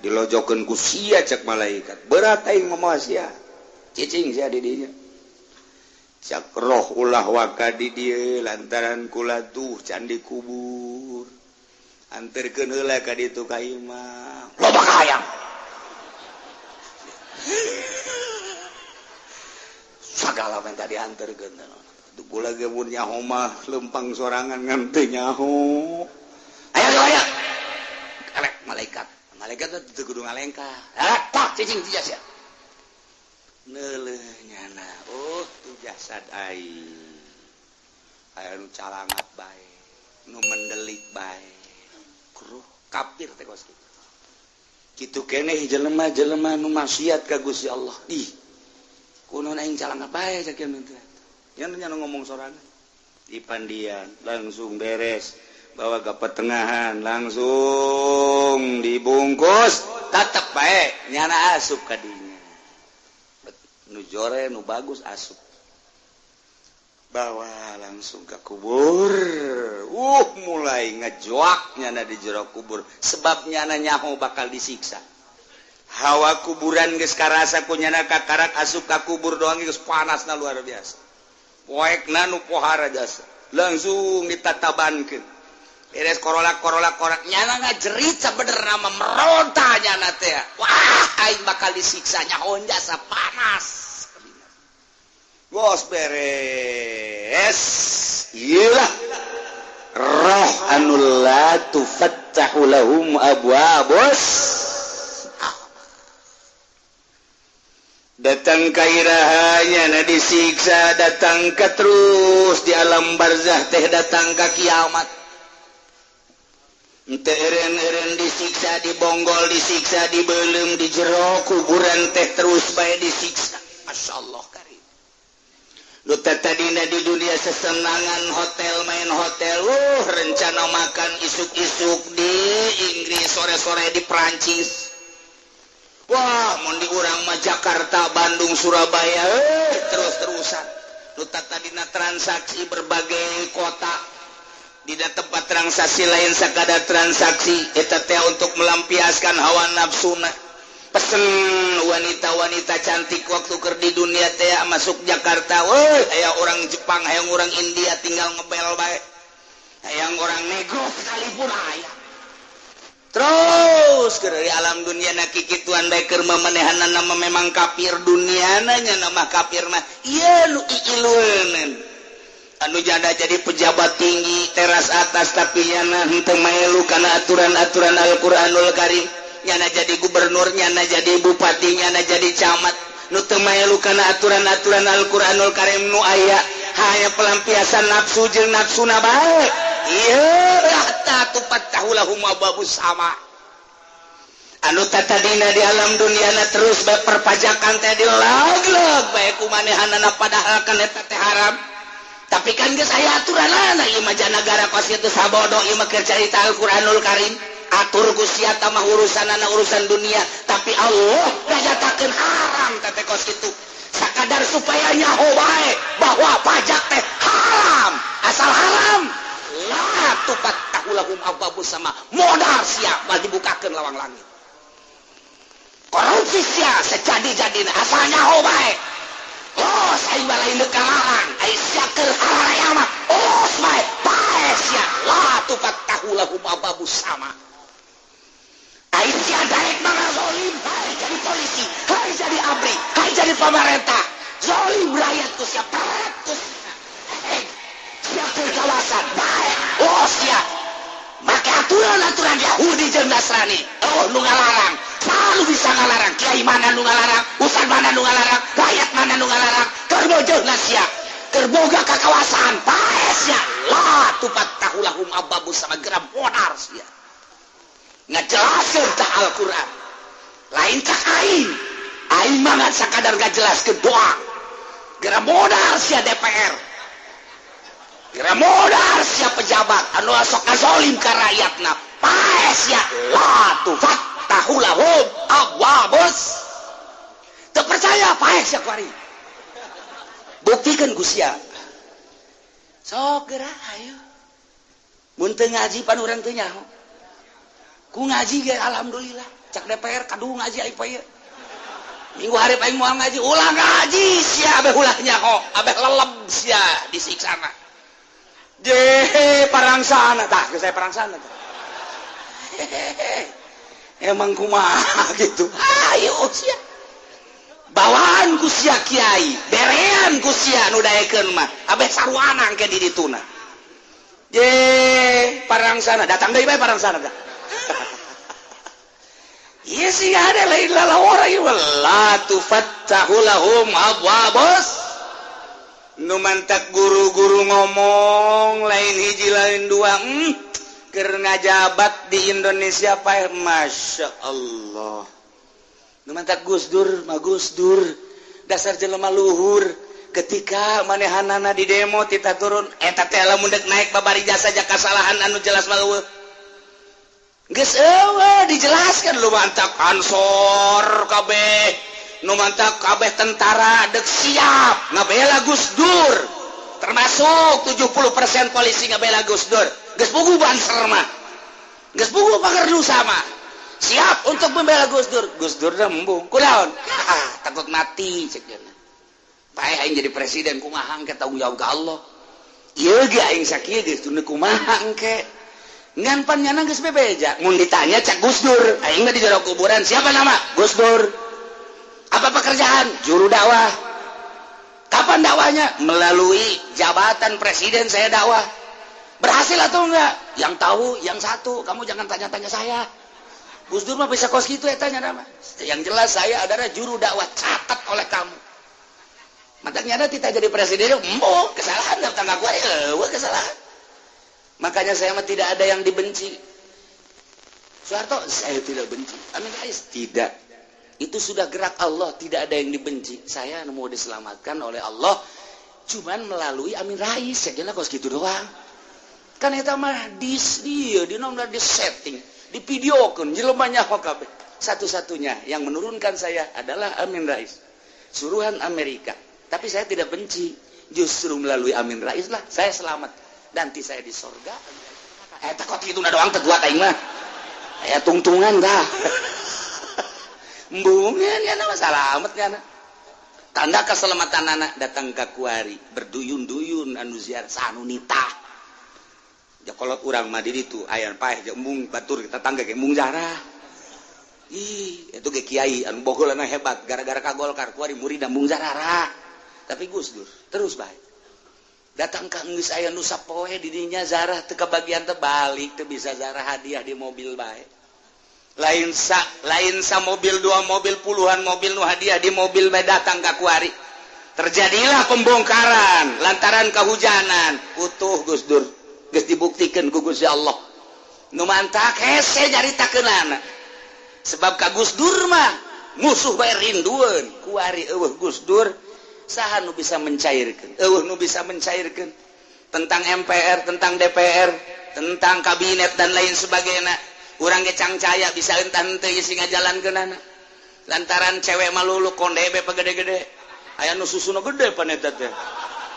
dilojokeun ku sia cek malaikat berat aing mamawa sia cicing sia di dinya cak roh ulah waka di dieu lantaran kula tuh candi kubur anterkeun heula ka ditu ka imah loba hayang sagala men tadi anterkeun tuh kula ge mun nyaho mah lempang sorangan ngan teu nyaho aya karek malaikat teu kudu ngalengka tak cicing ti sia neuleuh nyana oh tu jasad aing aya nu calangat bae nu mendelik bae kruh kafir teh kos kitu keneh jelema-jelema nu maksiat ka Gusti Allah ih kunaon aing calangat bae cak kieu teh nya ngomong sorangan di pandian langsung beres bawa ke pertengahan langsung dibungkus tetep bae nyana asup ka dinya nu jore nu bagus asup bawa langsung ke kubur mulai ngejoak nyana di jero kubur sebab nyana nyaho bakal disiksa hawa kuburan geus karasa ku nyana kakarak asup ka kubur doang geus panasna luar biasa poekna nu pohara jasa langsung ditatabankeun beres korolak nyana ngajerit sabenerna mah meronta nyana teh wah aing bakal disiksa nyaho jasa panas bos beres iyalah roh anu la tufattahu lahum abwabus datang ka irahanya na disiksa datang ka terus di alam barzah teh datang ka kiamat ente eren disiksa dibonggol disiksa dibeulem di jero kuburan teh terus bae disiksa masyaallah lu tadina di dunia sesenangan hotel main hotel rencana makan isuk-isuk di Inggris sore-sore di Prancis wah mun di urang mah Jakarta Bandung Surabaya terus-terusan lu tadina transaksi berbagai kota di tempat transaksi lain sakada transaksi eta teh untuk melampiaskan hawa nafsuna pesen wanita-wanita cantik waktu keur di dunia teh masuk Jakarta aya orang Jepang hayang orang India tinggal ngebel bae hayang orang negro sekalipun aya terus keur di alam dunia na kikituan bae keur mamanehanna nama memang kafir duniana nya nama kafir mah ieu nu iileuneun anu jadi pejabat tinggi teras atas tapi nyana henteu maelu kana aturan-aturan Al-Qur'anul Karim nyana jadi gubernur nyana jadi bupati nyana jadi camat nu teu maelu kana aturan-aturan Al-Qur'anul Karim nu aya hanya pelampiasan nafsu jeung nafsuna bae ieu hatta tufattahu lahum abwabus sama anu tatadina di alam duniana terus bae perpajakan teh dilag-lag bae kumanehanana padahal kan eta teh haram tapi kan geus aya aturanana ieu mah janagara kos kitu sabodo ieu mah keur carita Al-Qur'anul Karim atur Gusti eta mah urusanana urusan dunia tapi Allah ngajatakeun haram teh kos kitu sakadar supaya nyaho bae bahwa pajak teh haram asal haram la tufattahu lahum abwabus sama modal sia bal dibukakeun lawang langit korupsi sia sejadi-jadina asal nyaho bae oh saing balain dekalaan ai sia keur haraya mah oh bae sia la tufattahu lahum abwabus sama Aisyah daek mana zolim, hai jadi polisi, hai jadi abri, hai jadi pemerintah, zolim rakyat tuh siap peret tuh, siap kawasan, baik, oh siap, make aturan Yahudi dan Nasrani, nu ngalarang selalu bisa ngalarang kiai mana nu ngalarang ustad mana nu ngalarang rakyat mana nu ngalarang kerbojohna sia kerboga kakawasan paesnya la tufattahu lahum abwabus sama geram modar sia ngajelaskeun tah Al-Qur'an lain cak aing mah ngan sakadar ngajelaskeun doang geram modar sia DPR geram modar sia pejabat anu sok ngazolim ka rakyatna paesnya la tufattahu lahum abwabus teu percaya paesnya kuari buktikan Gusia sok gerak ayo mun teu ngaji pan urang teu nyaho ku ngaji ge alhamdulillah cak DPR kaduh ngaji aing poe minggu hari aing moal ngaji ulah ngaji sia abeh ulah nyaho abeh leleb sia disiksana je parangsana tah geus saya parangsana tah emang kumaha gitu ayo sia bawaan ku sia kiai berean ku sia nu daekeun mah abeh saruana engke di dituna je parangsana datang deui bae parangsana tah ieu sih ada lain lalawara ieu la tufattahu lahum abwabus nu mantak guru-guru ngomong lain hiji lain dua keur ngajabat di Indonesia pae masya Allah nu mantak Gus Dur mah Gus Dur dasar jelema luhur ketika manehanana di demo tita turun eta teh lamun deuk naik babari jasa kasalahan anu jelas maleueuh geus eueuh dijelaskan lu mantak ansor kabeh nu mantak kabeh tentara deuk siap ngabela Gus Dur termasuk 70% polisi ngabela Gus Dur geus puguh banser mah geus puguh pangerdu sama siap untuk membela Gus Dur embung kunaon takut mati cek dia pae aing jadi presiden kumaha engke tanggung jawab ka Allah ieu ge aing sakieu geus teu kumaha engke ngan pan nyana geus bebeja mun ditanya cek Gus Dur aing mah di jero kuburan siapa nama Gus Dur apa pekerjaan juru dakwah kapan dakwahnya melalui jabatan presiden saya dakwah berhasil atau enggak yang tahu yang satu kamu jangan tanya-tanya saya Gus Dur mah bisa kos gitu ya tanya nama yang jelas saya adalah juru dakwah catat oleh kamu matanya ada kita jadi presiden kesalahan tetangga gue kesalahan makanya saya mah tidak ada yang dibenci Soeharto saya tidak benci Amin Rais tidak itu sudah gerak Allah tidak ada yang dibenci saya mau diselamatkan oleh Allah cuman melalui Amin Rais saya kos gitu doang kan eta mah di nomor di setting di videokeun jelema nyaho kabeh satu-satunya yang menurunkan saya adalah Amin Rais suruhan Amerika tapi saya tidak benci justru melalui Amin Rais lah saya selamat nanti saya di sorga eta kok kitu doang teu kuat aing mah aya tungtungan dah embungeun nya mah salamet nya tanda keselamatan anak datang ka kuari berduyun-duyun anu ziarah sanu nitah ya kalau urang mah di ditu aya paeh jeung embung batur kita tangga ge embung jarah itu ge kiai anu bogolana hebat gara-gara ka Golkar kuari murid embung jarah tapi Gus Dur terus bae datang ka geus aya nu sapoe di dinya zarah teu kabagian teh balik teu bisa zarah hadiah di mobil bae lain sa mobil dua mobil puluhan mobil nu hadiah di mobil bae datang ka kuari terjadilah pembongkaran lantaran kehujanan utuh Gus Dur geus dibuktikan ku Gusti Allah nu mantak hese nyaritakeunana sebab ka Gus Dur mah musuh bae rindueun kuari eueuh Gus Dur saha nu bisa mencairkeun eueuh nu bisa mencairkeun tentang MPR tentang DPR tentang kabinet dan lain sebagainya urang ge cangcaya bisa entah henteu sing ngajalankeunana lantaran cewek malulu konde be pagede-gede aya nu susuna gede pan eta teh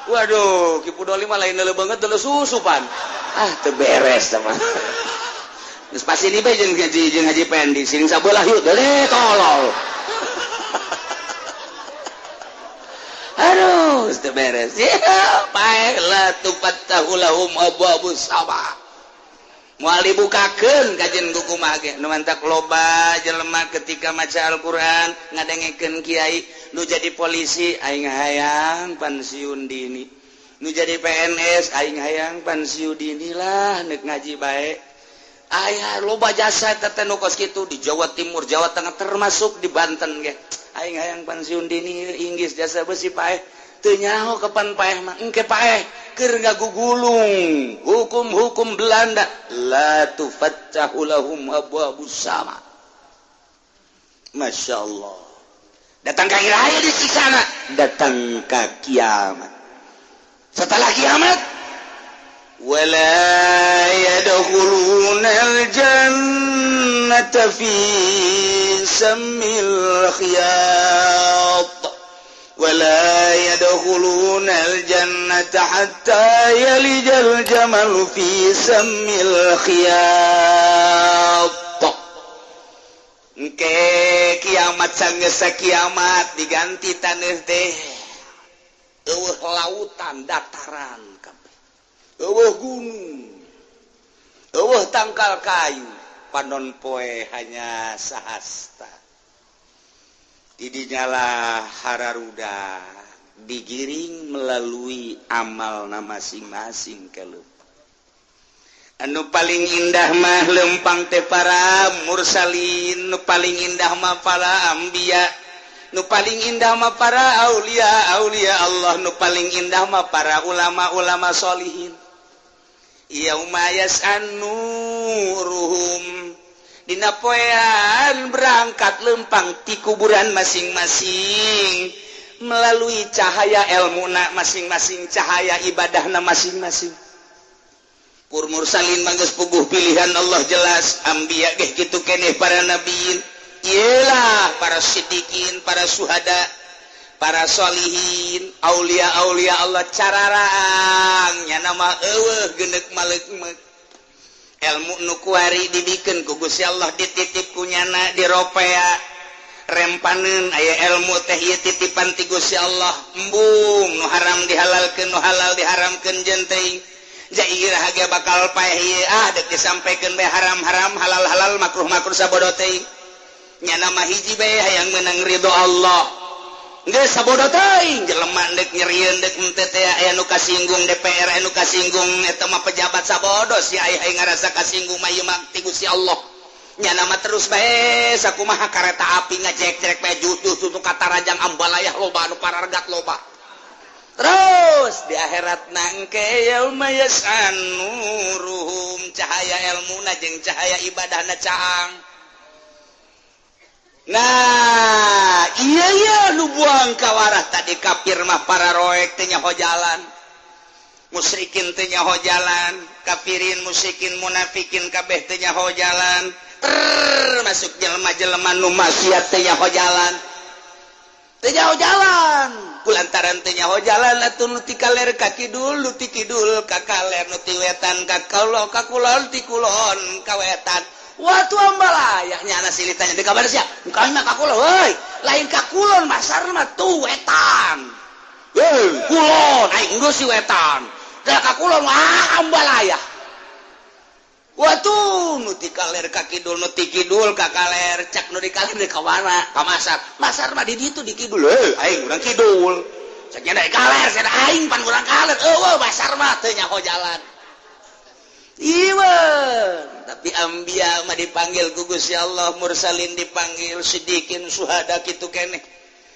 waduh Ki Pudoli mah lain leuleuh banget leuleuh susu pan teu beres teh mah geus pasti di bae jeung Haji Pendi sing sabelah yeuh teh tolol aduh teu beres ya pae la tufattahu lahum abwabus sama moal dibukakeun kajen kumaha ge nu mantak loba jelema ketika maca Al-Qur'an ngadengekeun kiai nu jadi polisi aing hayang pensiun dini nu jadi PNS aing hayang pensiun dini lah neuk ngaji bae aya loba jasa teh nu kos kitu di Jawa Timur, Jawa Tengah termasuk di Banten ge. Aing hayang pensiun dini Inggris jasa besi paeh. Teu nyaho kapan paeh mah engke paeh keur ngagugulung hukum-hukum Belanda la tufattahu lahum abwabus sama. Masya Allah. Datang ke akhir di sana, datang ke kiamat. Setelah kiamat, wala yadkhulunal jannata fi samil khiyat. ولا يدخلون الجنة حتى يلج الجمل في سم الخياط. Engke kiamat sanggeus kiamat diganti taneuh teh eueuh lautan dataran kabeh. Eueuh gunung. Eueuh tangkal kayu, panon poe hanya sahasta. Didinyalah hararuda digiring melalui amalna masing-masing keleup. Anu paling indah mah lempang teh para mursalin, nu paling indah mah para anbiya, nu paling indah mah para aulia Allah, nu paling indah mah para ulama-ulama sholihin. Yauma yas'anuruhum dina poean berangkat lempang ti kuburan masing-masing melalui cahaya ilmuna masing-masing, cahaya ibadahna masing-masing. Pur mursalin manggeus puguh pilihan Allah jelas, anbiya ge kitu keneh para nabiin, ialah para siddiqin, para syuhada, para sholihin, aulia-aulia Allah cararang nya nama eueuh geundeuk maleuk-maleuk. Ilmu nu kuari dibikeun ku Gusti Allah dititip kunyana di ropea rempaneun aya ilmu teh ieu titipan ti Gusti Allah embung nu haram dihalalkeun nu halal diharamkeun jeung teuing jairah ge bakal paeh ieu deuk disampaikeun bae haram-haram halal-halal makruh-makruh sabodo teuing nya nama hiji bae hayang meunang ridho Allah. Geus sabodo teuing jelema deuk nyerieun deuk henteu teh aya nu kasinggung DPR, aya nu kasinggung eta mah pejabat sabodo si aya ngarasa kasinggung mah ieu mah ti Gusti Allah. Nya nama terus bae sakumaha kareta api ngajek-jek bae justru nu katarajang ambalayah loba anu parargat loba. Terus di akhiratna engke yauma yas'anuruhum cahaya ilmuna jeung cahaya ibadahna caang. Nah, iya nu buang kawarah tadi kafir mah para roek teh nyaho jalan. Musyrikin teh nyaho jalan, kafirin, musyrikin, munafikin kabeh teh nyaho jalan. Termasuk jelema-jelema nu maksiat teh nyaho jalan. Teh nyaho jalan. Kulantaran teh nyaho jalan atuh nu ti kaler ka kidul, nu ti kidul ka kaler, nu ti wetan ka kulon, ka kulon ti kulon ka wetan. Watu ambalaya nyana silitanya di kabar sia engkau mah kakulon euy lain kakulon masarna mah tu wetan kulon aing geus si wetan da kakulon ambalaya watu nu ti kaler ka kidul nu ti kidul ka kaler cak nu di kaler di kawana ka masar mah di ditu di kidul aing urang kidul cak nya da kaler cenah aing pan urang kaler eueuh masar mah teu nyaho jalan. Iya, tapi anbiya mah dipanggil ku Gusti Allah, mursalin dipanggil, siddiqin, syuhada kitu keneh.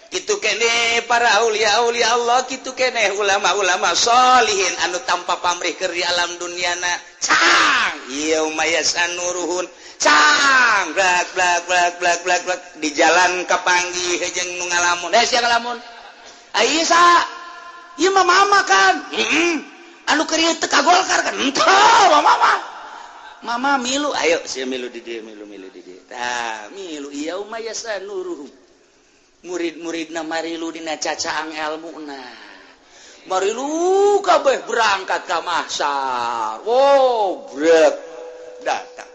Kitu keneh para aulia-aulia Allah, kitu keneh ulama-ulama sholihin anu tanpa pamrih keur di alam duniana. Cang, yauma yas'anuruhun. Cang, blak blak blak blak blak blak di jalan kapanggih jeung nu ngalamun. Sia ngalamun. Aisa, ieu mah mama kan. Anu keur teu ka Golkar kan entah mama milu ayo sia milu di dieu milu di dieu tah milu yauma yasanuruhum murid-muridna marilu dina cacaang ilmuna marilu kabeh berangkat ka mahsyar brek datang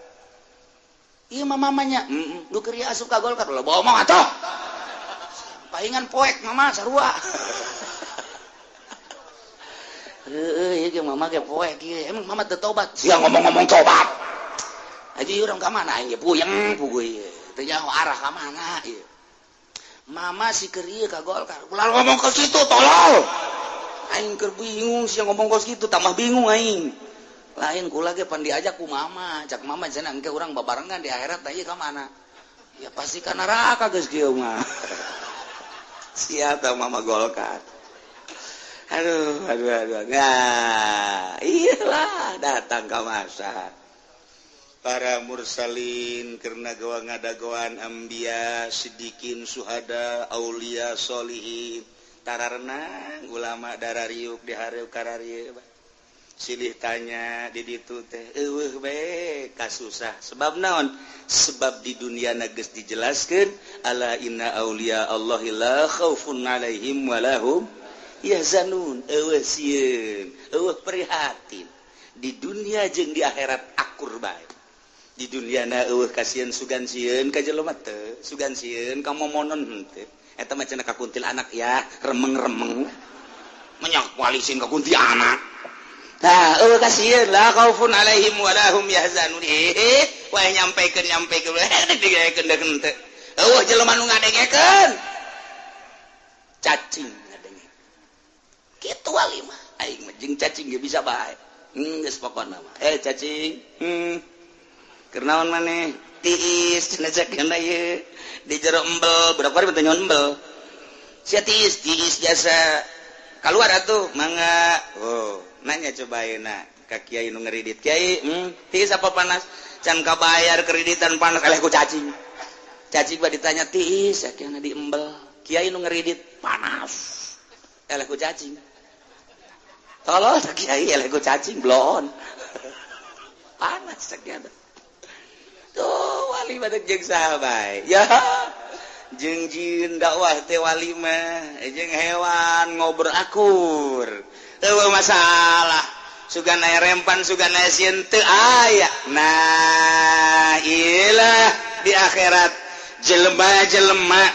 ieu mah mamanya nu keur asup ka Golkar lo bawa mah atuh paingan poek mama sarua. Iya mama kayak poek iya. Emang mama teu tobat. Sia ngomong-ngomong tobat. Aji urang ka mana aing puyeng puguh ieu. Teu nyaho arah ka mana ieu. Mama si keur ieu ka Golkar. Ulah ngomong ka kitu tolol. Aing keur bingung sia ngomong ka kitu tambah bingung aing. lain kula ge pan diajak ku mama cak mama cenah engke urang babarengan di akhirat teh ka mana ya pasti ka neraka geus kieu mah sia tah mama golkar aduh nah iyalah datang ka masa para mursalin karena gawa ngadagoan ambiya sidikin suhada aulia solihin tararenang ulama darariuk di hareup kararieu silih tanya di ditu teh eueuh bae kasusah sebab naon sebab di dunia geus dijelaskeun ala inna aulia Allahi la khaufun alaihim walahum yahzanun eueuh sieun eueuh prihatin di dunia jeung di akhirat akur bae di duniana eueuh kasihan sugan sieun ka jelema teu sugan sieun ka momonon henteu eta mah cenah ka kuntilanak ya remeng-remeng menyak walisin ka kuntilanak nah eueuh kasihan la khaufun alaihim wa lahum yahzanun wae nyampekeun digaekeun deuk henteu eueuh jelema nu ngadengekeun cacing ngadenge kitu walimah aing mah jeung cacing ge bisa bae geus pokona mah cacing kernaon maneh tiis cenah cekna ieu di jero embel budak bari teh nyon embel sia tiis jasa keluar atuh mangga nanya cobaina ka kiai nu ngeridit kiai tiis apa panas can kabayar kreditan panas eleh ku cacing ba ditanya tiis sakiana di embel kiai nu ngeridit panas eleh ku cacing tolol kiai eleh ku cacing blon panas sakiana tuh wali badak jeung sahabat ya jeung jin dakwah teh wali mah jeung hewan ngobrol akur teu masalah sugan aya rempan sugan aya sieun teu aya nah iyalah di akhirat jelema-jelema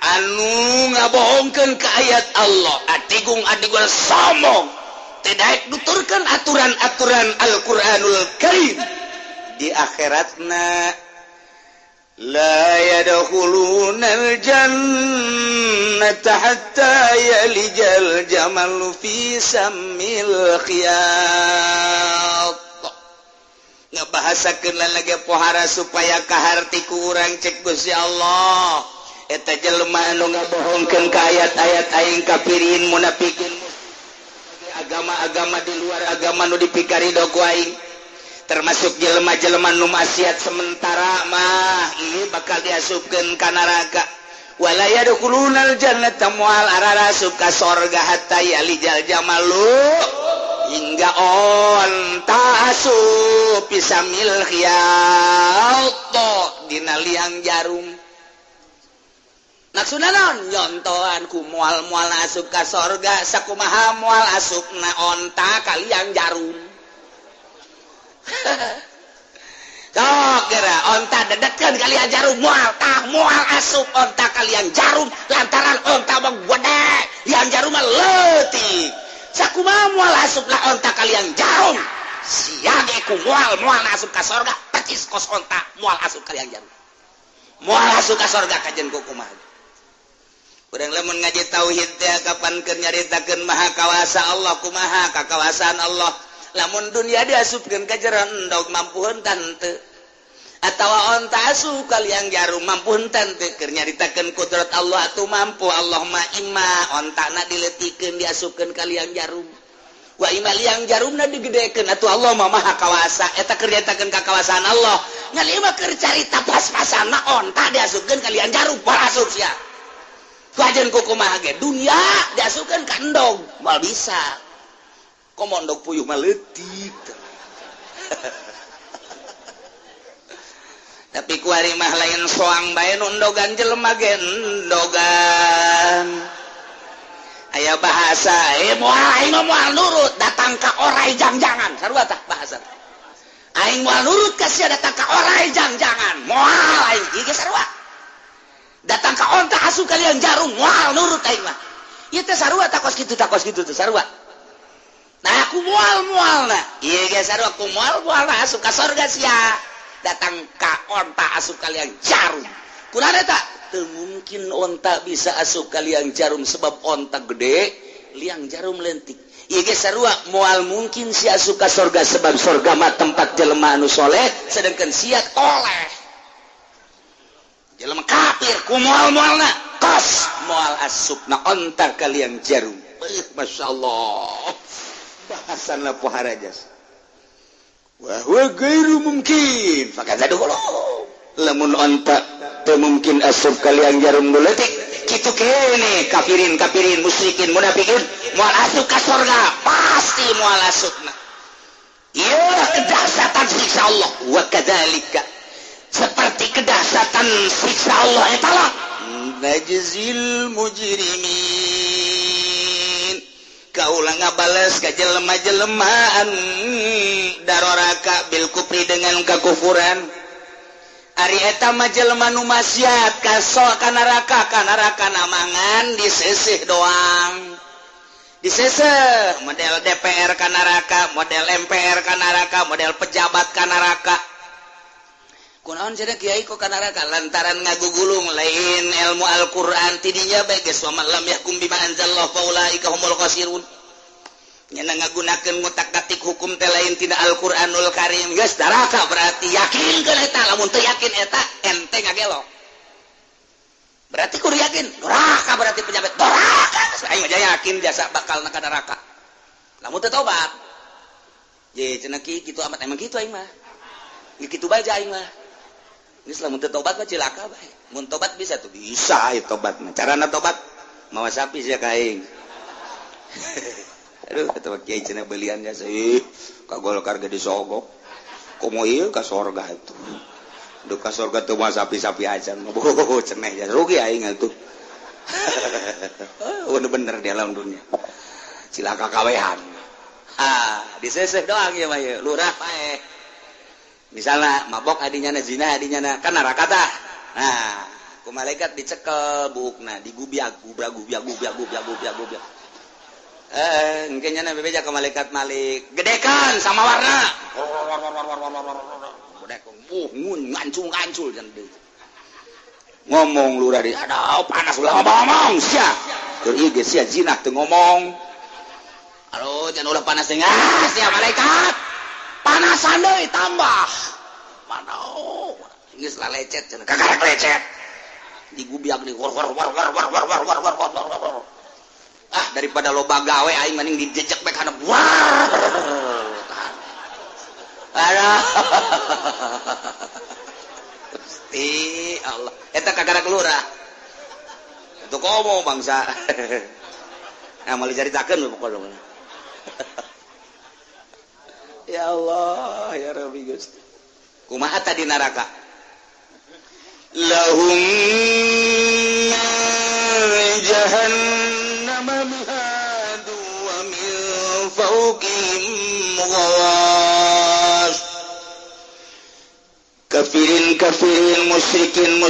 anu ngabohongkeun ka ayat Allah adigung sombong teu daek nuturkeun aturan-aturan Al-Qur'anul Karim di akhiratna la yadkhulunal jannata hatta yalijal jamalu fi sammil khiyat ngabahasakeun lagi pohara supaya kaharti ku urang cek Gusti Allah eta jelema anu ngabohongkeun ka ayat-ayat aing kafirin munafikin agama-agama di luar agama nu dipikarido ku aing termasuk jelema-jelema nu maksiat sementara mah ini bakal diasupkeun ka neraka wala yadkhulunal jannata moal ararasup ka sorga hatta yalijal jamalu hingga onta asup pisamil khiyat dina liang jarum maksudna naon nyontoan ku moal-moal asup ka sorga sakumaha moal asupna onta ka liang jarum sok kira onta dedetkeun kalian jarum moal asup onta kalian jarum lantaran onta mah gede yang jarum mah leutik sakumaha moal asup lah onta kalian jarum sia ge ku moal asup ka sorga percis kos onta moal asup kalian jarum moal asup ka sorga kajen ku kumaha urang lamun ngaji tauhid teh kapankeun nyaritakeun maha kawasa Allah kumaha kakawasaan Allah lamun dunia diasupkeun ka jero endog mampu heunteu teu atawa onta asup kalian jarum mampu heunteu teu keur nyaritakeun kudrat Allah atuh mampu Allahumma imma ontana dileutikeun diasupkeun kalian jarum wa imma liang jarumna digedekeun atuh Allah mah maha kawasa eta keur nyaritakeun kakawasaan Allah ngali mah keur carita pas-pasanna onta diasupkeun kalian jarum poal asup sia wajen kumaha ge dunia diasupkeun ka endog moal bisa komondok puyuh mah leutik tapi kuari mah lain soang bae nu endogan jelema ge endogan aya bahasa moal aing moal nurut datang ka orai jang-jangan sarua tah bahasa aing moal nurut ka sia datang ka orai jang-jangan moal aing ieu ge sarua datang ka onta asup kalian jarum moal nurut aing mah ieu teh sarua takos kitu teh sarua nah aku mual nah iya geus sarua aku mual nah asup ka sorga sia datang ka onta asup kalian jarum kunaon eta teu mungkin onta bisa asup kalian jarum sebab onta gede liang jarum leutik mual mungkin si suka surga sebab surga mah tempat jelema anu soleh sedangkan siat oleh jelema kafir ku mual-mualna kos mual asupna ontar kalian jarum. Masya Allah bahasanlah poharajas wahwa gairu mungkin fakata dulu lamun ontak teu mungkin asup kalian jarum duletik kitu kene kafirin musyrikin munafikin moal asup ka surga pasti moal asupna ieu kedahsyatan siksa Allah wa kadzalika seperti kedahsyatan siksa Allah eta lah najzil mujrimin kaulah ngabales ka jelema-jelema daroraka bil kufri dengan kakufuran ari eta mah jelema nu maksiat ka neraka namangan diseseh doang diseseh model DPR ka neraka model MPR ka neraka model pejabat ka neraka kunaon cenah kiai kok ka neraka lantaran ngagugulung lain ilmu Al-Qur'an tidinya bae geus wa lam yahkum bima anzalallahu faulaika humul khasirun nyana ngagunakeun ngutak-atik hukum teh lain tina Al-Qur'anul Karim geus neraka berarti yakinkeun eta lamun teu yakin eta ente ngagelok berarti kudu yakin neraka berarti pejabat neraka aing mah yakin jasa bakal ka neraka lamun teu tobat ye cenah kitu amat emang kitu aing mah kitu bae aing mah geus lamun teu tobat mah cilaka bae mun tobat bisa tuh bisa ya tobat mah carana tobat mawa sapi sia ka aing aduh eta kiai cenah belian jasa ka Golkar ge disogok komo ieu ka sorga atuh duh ka sorga teu mah sapi-sapi acan mah cenah ya rugi aing atuh bener di alam dunia cilaka kawehan diseseh doang ya mah ye lurah pae misalnya mabok adinya na zina adinya na kan neraka tah nah ku malaikat dicekel buukna digubiag gubiag engkenya na bebeja ke malaikat malik gedekan sama warna budek ngancul can deui ngomong lurah di aduh panas ulah ngomong sia keur ieu geus sia zina teu ngomong aduh jangan ulah panas teh sia malaikat panasan deui tambah manoh geus lalecet cenah kakarek lecet digubiag di war daripada loba gawe aing mending dijejek bae kana war aduh Gusti Allah eta kakarek lurah itu komo bangsa nah mau dicaritakeun pokoknya ya Allah ya Rabbi Gusti kumaha tadi neraka lahum jahannam mihadu wa min fawqihim ghawash kafirin musyrikin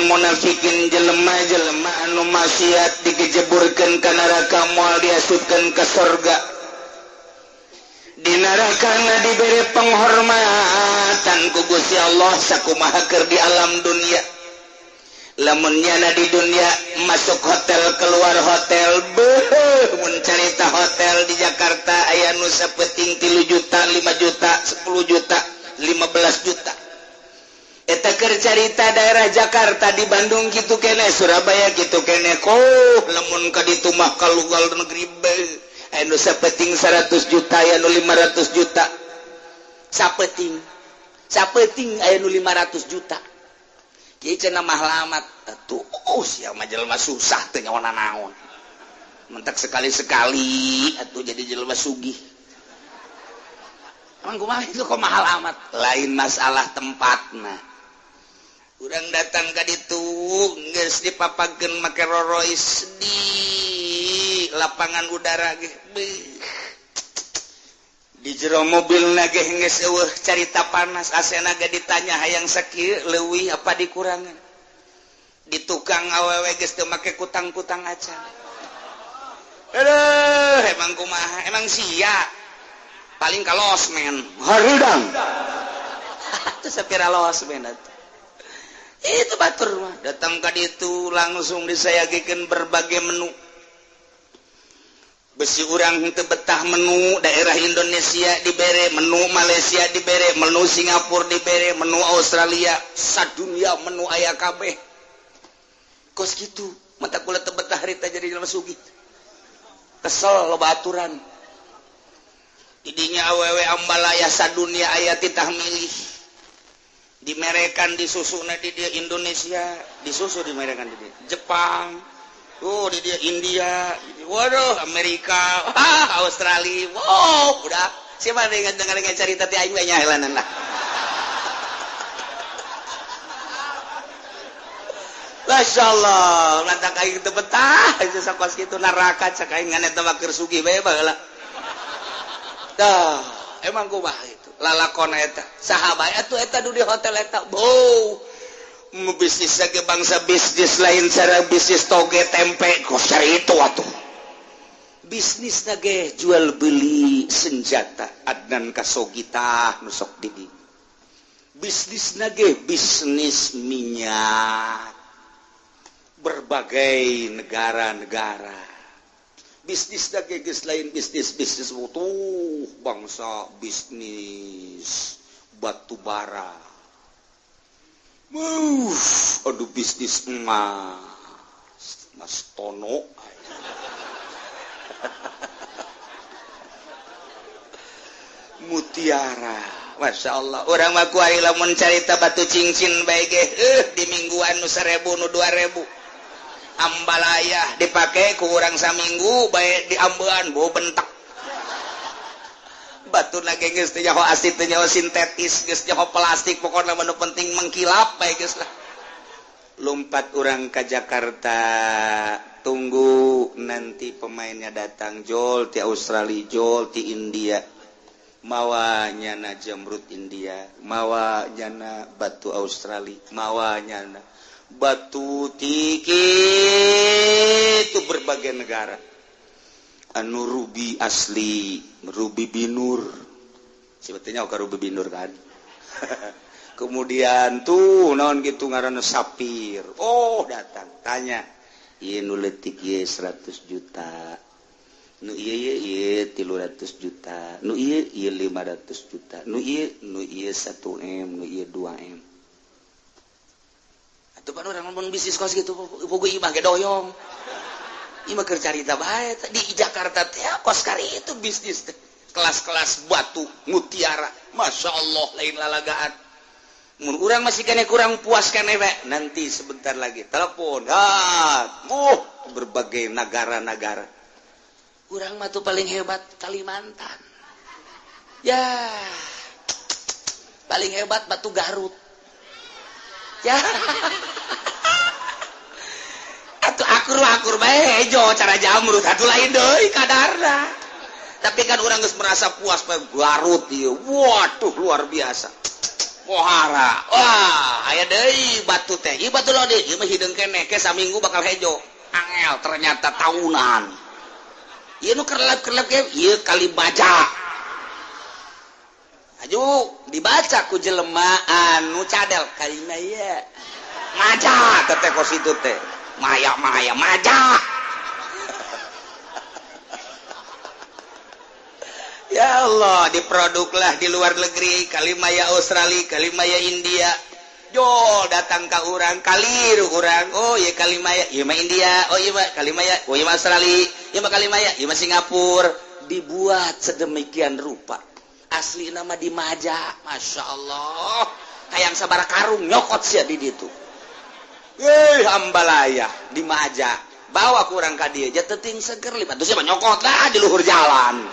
munafikin jelema anu maksiat digejeburkeun ka neraka moal diasupkeun ka surga di neraka diberi penghormatan ku Gusti Allah sakumaha keur di alam dunia lamun nyana di dunia masuk hotel keluar hotel mun carita hotel di Jakarta aya nu sapeting 3 juta 5 juta 10 juta 15 juta eta keur carita daerah Jakarta di Bandung kitu kene Surabaya kitu kene lamun ka ditu mah ka luar negeri anu sapeting 100 juta aya nu 500 juta sapeting aya nu 500 juta kieu cenah mah lamat atuh sia mah jelema susah teh nyawana naon mentek sekali-sekali atuh jadi jelema sugih emang kumaha itu kok mahal amat lain masalah tempatna urang datang ka ditu geus dipapagkeun make Rolls di lapangan udara ge di jero mobilna ge geus eueuh carita panas asena ge ditanya hayang sakieu leuwih apa dikurangan di tukang awewe geus teu make kutang-kutang acan aduh emang kumaha emang sia paling ka losmen hareudang teu sapira losmen itu batur mah datang ka ditu langsung disayagikeun berbagai menu besi urang teu betah menu daerah Indonesia dibere, menu Malaysia dibere, menu Singapura dibere, menu Australia, sadunia menu aya kabeh. Kos kitu, mata kula teu betah harita jadi jelema sugih. Kesel loba aturan. Didinya awewe ambalaya sadunia aya titah milih. Dimerekan disusuna di dia Indonesia, disusu dimerekan di dia Jepang. Oh, di dia India, waduh, Amerika, Australia, wow, udah. Siapa dengan cerita ti aing we nyahelanan lah. Masya Allah, lantak aing teu betah, itu sakos kitu neraka cak aing ngan eta mah keur sugih bae baheula. Tah, emang kumaha itu? Lalakon eta. Saha bae atuh eta du di hotel eta. Bow. Bisnis lagi bangsa bisnis lain cara bisnis toge tempe kos cari itu atuh bisnis lagi jual beli senjata adnan kasogita nusok didi bisnis lagi bisnis minyak berbagai negara-negara bisnis lagi lain bisnis utuh bangsa bisnis batu bara. Aduh bisnis Mas Tono. Mutiara. Masya Allah. Orang mah kuari lamun carita batu cincin bae ge di mingguan nu 1000 nu 2000. Ambalaya dipake ku urang saminggu bae di ambean bau bentak. Batu lagi geus teh nyaho asli teh nyaho sintetis geus nyaho plastik pokokna mah nu penting mengkilap bae geus lah. Lompat orang ke Jakarta, tunggu nanti pemainnya datang. Jol ti Australia, jol ti India, mawa nyana jamrut India, mawa nyana batu Australia, mawa nyana batu tiki itu berbagai negara. Anu ruby asli, ruby binur, sebetulnya oka ruby binur kan. Kemudian tuh naon gitu ngaranna sapir. Oh datang, tanya, iya nu leutik ieu 100 juta, nu ieu 300 juta, nu ieu 500 juta, nu ieu 1M, nu ieu 2M. Atuh pan urang mun bisnis kos gitu, boga ieu mah ge doyong. Ieu mah keur carita bae di Jakarta teh kos kari itu bisnis teh. Kelas-kelas batu mutiara. Masya Allah lain lalagaan. Mun urang masih kene kurang puas kene we, nanti sebentar lagi telepon. Berbagai negara-negara. Urang mah tuh paling hebat Kalimantan. Ya. Paling hebat Batu Garut. Ya. Atuh akur bae hejo cara jamrut atuh lain deui kadarna. Tapi kan urang geus merasa puas bae Garut ieu. Waduh luar biasa. Pohara. Wah, aya deui batu teh. Ieu batu lode, ieu mah hideung keneh ke saminggu bakal hejo. Angel ternyata tahunan. Ieu nu kerlep-kerlep ge ieu kali baja. Aju dibaca ku jelema anu cadel kalina ieu. Maja teh kos itu teh. Maya maja. Ya Allah, diproduklah di luar negeri, kalimaya Australia, kalimaya India. Jol datang ke urang, kaliru urang. Oh, iya kalimaya, iya mah India. Oh, iya mah kalimaya, oh iya mah Australia. Iya mah kalimaya, iya mah Singapura. Dibuat sedemikian rupa. Asli nama di Maja, Masya Allah. Hayang sabara karung nyokot sia di ditu. Ambalaya di Maja. Bawa kurang ka dieu, jateting seger lipat. Terus siapa nyokot lah di luhur jalan.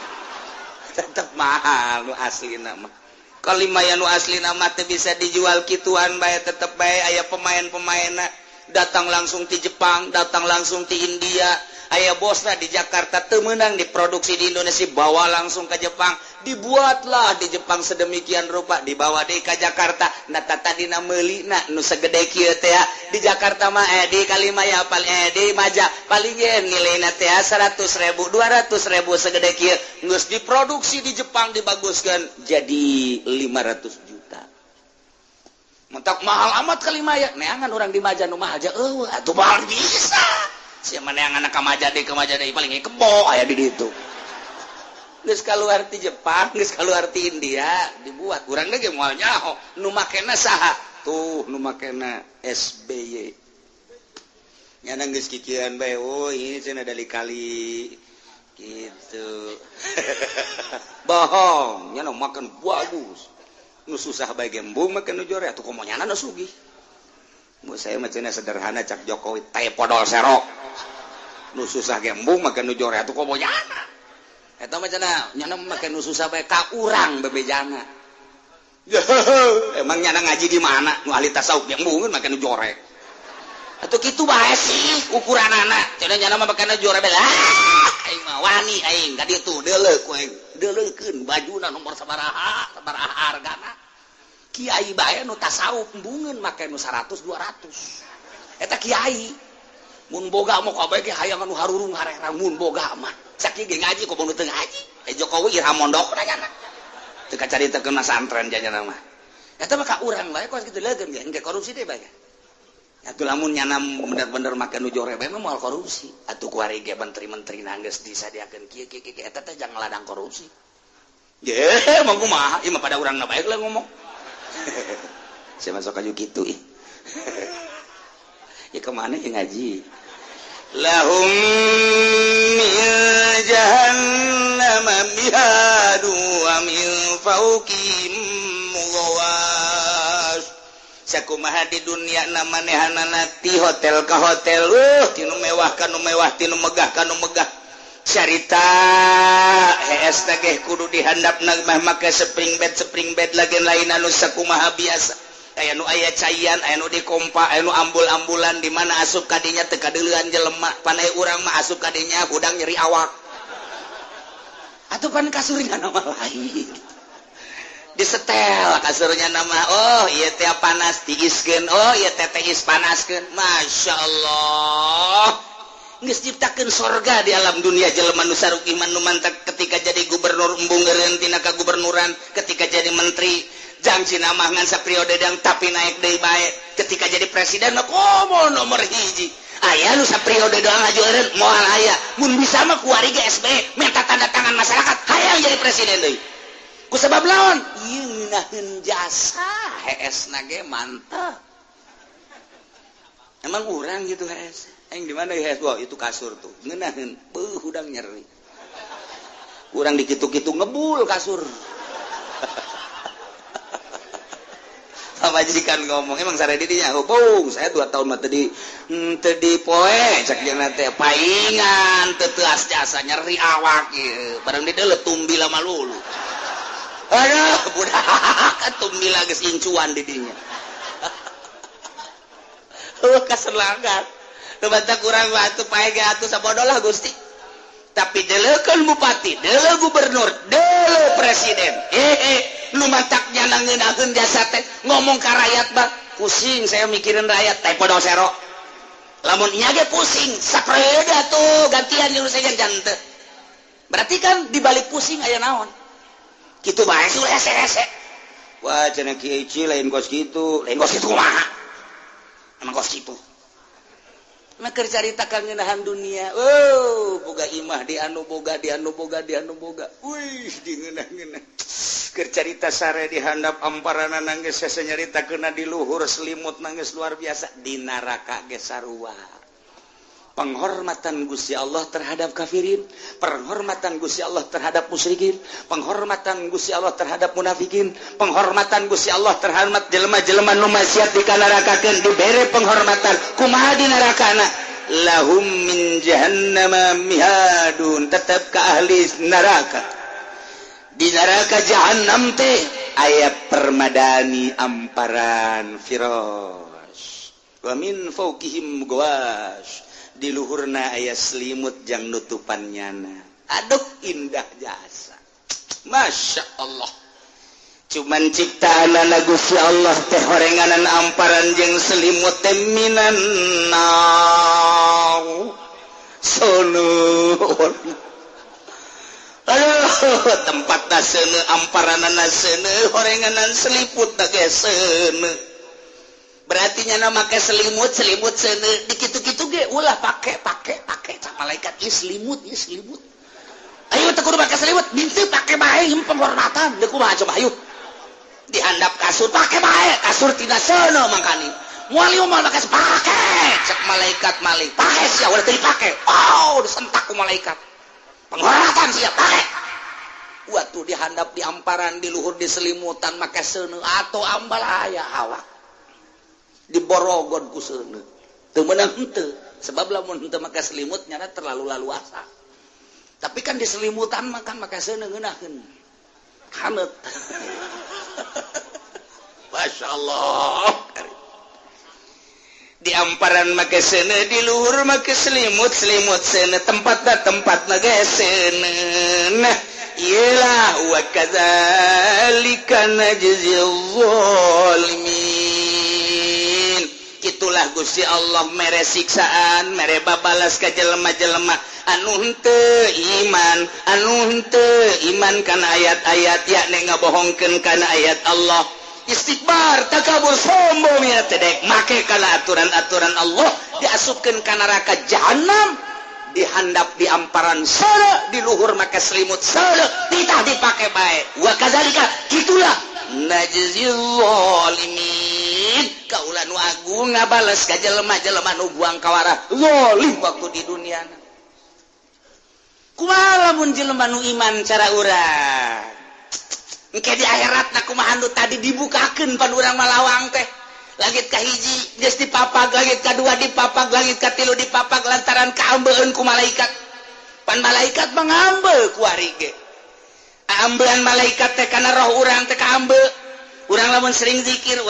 Tetap mahal nu asli nama. Kalimaya nu asli nama teh bisa dijual kituan bae tetep bae aya pemain-pemainna datang langsung ti Jepang, datang langsung ti India. Aya bosna di Jakarta teu meunang diproduksi di Indonesia bawa langsung ke Jepang, dibuatlah di Jepang sedemikian rupa dibawa deui ka Jakarta. Nah tadina meulina nu sagede kieu teh di Jakarta mah di Kalimaya di Maja paling ge nilaina teh 100.000 200.000 sagede kieu geus diproduksi di Jepang dibaguskeun jadi 500 juta. Mentak mahal amat Kalimaya neangan orang di Maja nu mah aja atuh mahal bisa. siapa yang anak kamajade paling kebo aya di ditu. Geus kaluar ti Jepang, geus kaluar ti India, dibuat urang ge moal nyaho nu makena saha tuh nu makena SBY nyana geus kikieuan bae oh ini cenah dari kali gitu. Bohong nyana makan bagus nu susah bae gembung makan nu jore atuh komo nyana nu sugih. Mu saya mah cenah sederhana cak Jokowi teh podol serok nu susah gembung makan nu jore atuh komo nyana. Eta mah nyana make nu susah bae ka urang bebejana. Emang nyana ngaji di mana? Nu ahli tasawuf yang mungkin make nu jorek. Atuh kitu bae sih ukuranana. Cenah nyana mah make nu jorek bae. Aing mah wani aing ka ditu deuleuh ku aing. Deuleuhkeun bajuna nomor sabaraha hargana. Kiai bae nu tasawuf embungeun make nu 100 200. Eta kiai. Mun boga mah kabeh ge hayang anu harurung harerang mun boga mah. Saking ge ngaji kok nu teu ngaji. Jokowi irah mondok na nya. Teu kacaritakeun santren jajana mah. Eta mah ka urang bae kos kitu leugeuh ge engke korupsi teh bae. Atuh lamun nyana bener-bener make nu jore bae mah moal korupsi. Atuh ku ari ge menteri-menteri geus disadiakeun kieu eta teh jangan ladang korupsi. Ye, mah kumaha? Ieu mah pada urangna bae lah ngomong. Saya masuk aju kitu ih. Ya kemana yang ngaji lahum min jahannam mihadu wa min fawqihim ghawash sakumaha di dunia namanehanana ti hotel ka hotel tinu mewah ka nu mewah tinu megah ka nu megah carita hees teh kudu dihandapna mah make spring bed lagi lain anu sakumaha biasa aya nu aya cayan aya nu dikompa aya nu ambul-ambulan di mana asup kadinya teu kadeulean jelema panai urang mah asup kadinya hudang nyeri awak atuh pan kasurnya nama lain disetel kasurnya nama oh ieu teh panas tiiskeun oh ieu teh tiis panaskeun masyaallah geus ciptakeun sorga di alam dunia jelema nu saruk iman nu mantap ketika jadi gubernur embungereun tina kagubernuran ketika jadi menteri janji nama ngan saperiode dan tapi naik deui bae ketika jadi presiden mah komo nomor hiji aya nu saperiode doang ngajueureun moal aya mun bisa mah kuari ge SB minta tanda tangan masyarakat hayang jadi presiden deui ku sabab lawan ieu ngeunaheun jasa heesna ge mantap emang urang gitu hees aing di mana hees wah itu kasur tuh ngeunaheun beuh hudang nyeri urang dikitu-kitu ngebul kasur. Majikan ngomong emang sare didinya hubung saya 2 tahun mah tadi poe cek jeung teh paingan teu teas jasa nyeri awak ieu bareng di deuleu tumbi lama lulu aduh budak tumbi geus incuan di dinya kaserlangan teu banta kurang batu pae ge atuh sabodo lah Gusti tapi deuleukeun bupati deuleu gubernur deuleu presiden lu mantaknya ngeunaheun jasa teh ngomong ka rakyat bak pusing saya mikirin rakyat teh podol serok lamun nya ge pusing sapreda tuh gantian lu saya jante berarti kan dibalik pusing aya naon kitu bae sih hese-hese wah cenah kieu lain kos kitu kumaha emang kos kitu mah keur carita ka ngeunahan dunia boga imah di anu boga wih di ngeunah-ngeunah keur carita sare di handap amparanna nanggeus sese nyaritakeunna di luhur selimut nanggeus luar biasa di neraka ge sarua penghormatan Gusti Allah terhadap kafirin penghormatan Gusti Allah terhadap musyrikin penghormatan Gusti Allah terhadap munafikin penghormatan Gusti Allah terhadap jelema-jelema nu maksiat dikanarakakeun dibere penghormatan kumaha di nerakana lahum min jahannam mihadun tetap ka ahli neraka di neraka jahanam teh aya permadani amparan firash wa min fawqihim ghawash di luhurna aya selimut jang nutupannyana aduh indah jasa masya Allah cuman ciptaanana Gusti Allah teh horenganan amparan jeung selimut teh minan nau sono aduh tempatna seuneu amparanana seuneu horenganan seliput ge seuneu berartinya nama make selimut dikitu-kitu ge ulah pakai cak malaikat ieu selimut ayo teu kudu pakai selimut bintu pakai bae penghormatan deuk kumaha coba ayo dihandap kasur pakai bae kasur tina seuneu mangkani moal ieu mah pakai cak malaikat malik pakai sia ulah teu dipake disentak ku malaikat penghormatan sia pakai waktu dihandap di amparan di luhur di selimutan make seuneu atau ambal aya awak diborogon ku seuneu teu meunang henteu sebab lamun henteu make selimut nyana terlalu laluasa tapi kan di selimutan makan make seuneu ngeunaheun haneut masyaallah di amparan make seuneu di luhur make selimut seuneu tempatna ge seuneu nah ialah wa kadzalika najzil zalimin itulah Gusti Allah mere siksaan mere babalas ka jelema-jelema anu henteu iman kana ayat-ayat yakni ngabohongkeun kana ayat Allah istikbar takabur sombong ya tedek make kana aturan-aturan Allah diasupkeun ka neraka jahanam dihandap di amparan sana di luhur make selimut sana ditah dipake bae wa kadzalika kitulah najzil zalimin kaula nu agung ngabales ka jelema-jelema nu buang kawarah zalim waktu di dunia kumaha lamun jelema nu iman cara urang engke di akhiratna kumaha nu tadi dibukakeun pan urang malawang teh langit kahiji geus dipapag langit kadua dipapag langit katilu dipapag lantaran kaambeun ku malaikat pan malaikat mangambe ku ari ge ambean malaikat teh kana roh urang teh kaambe urang lamun sering zikir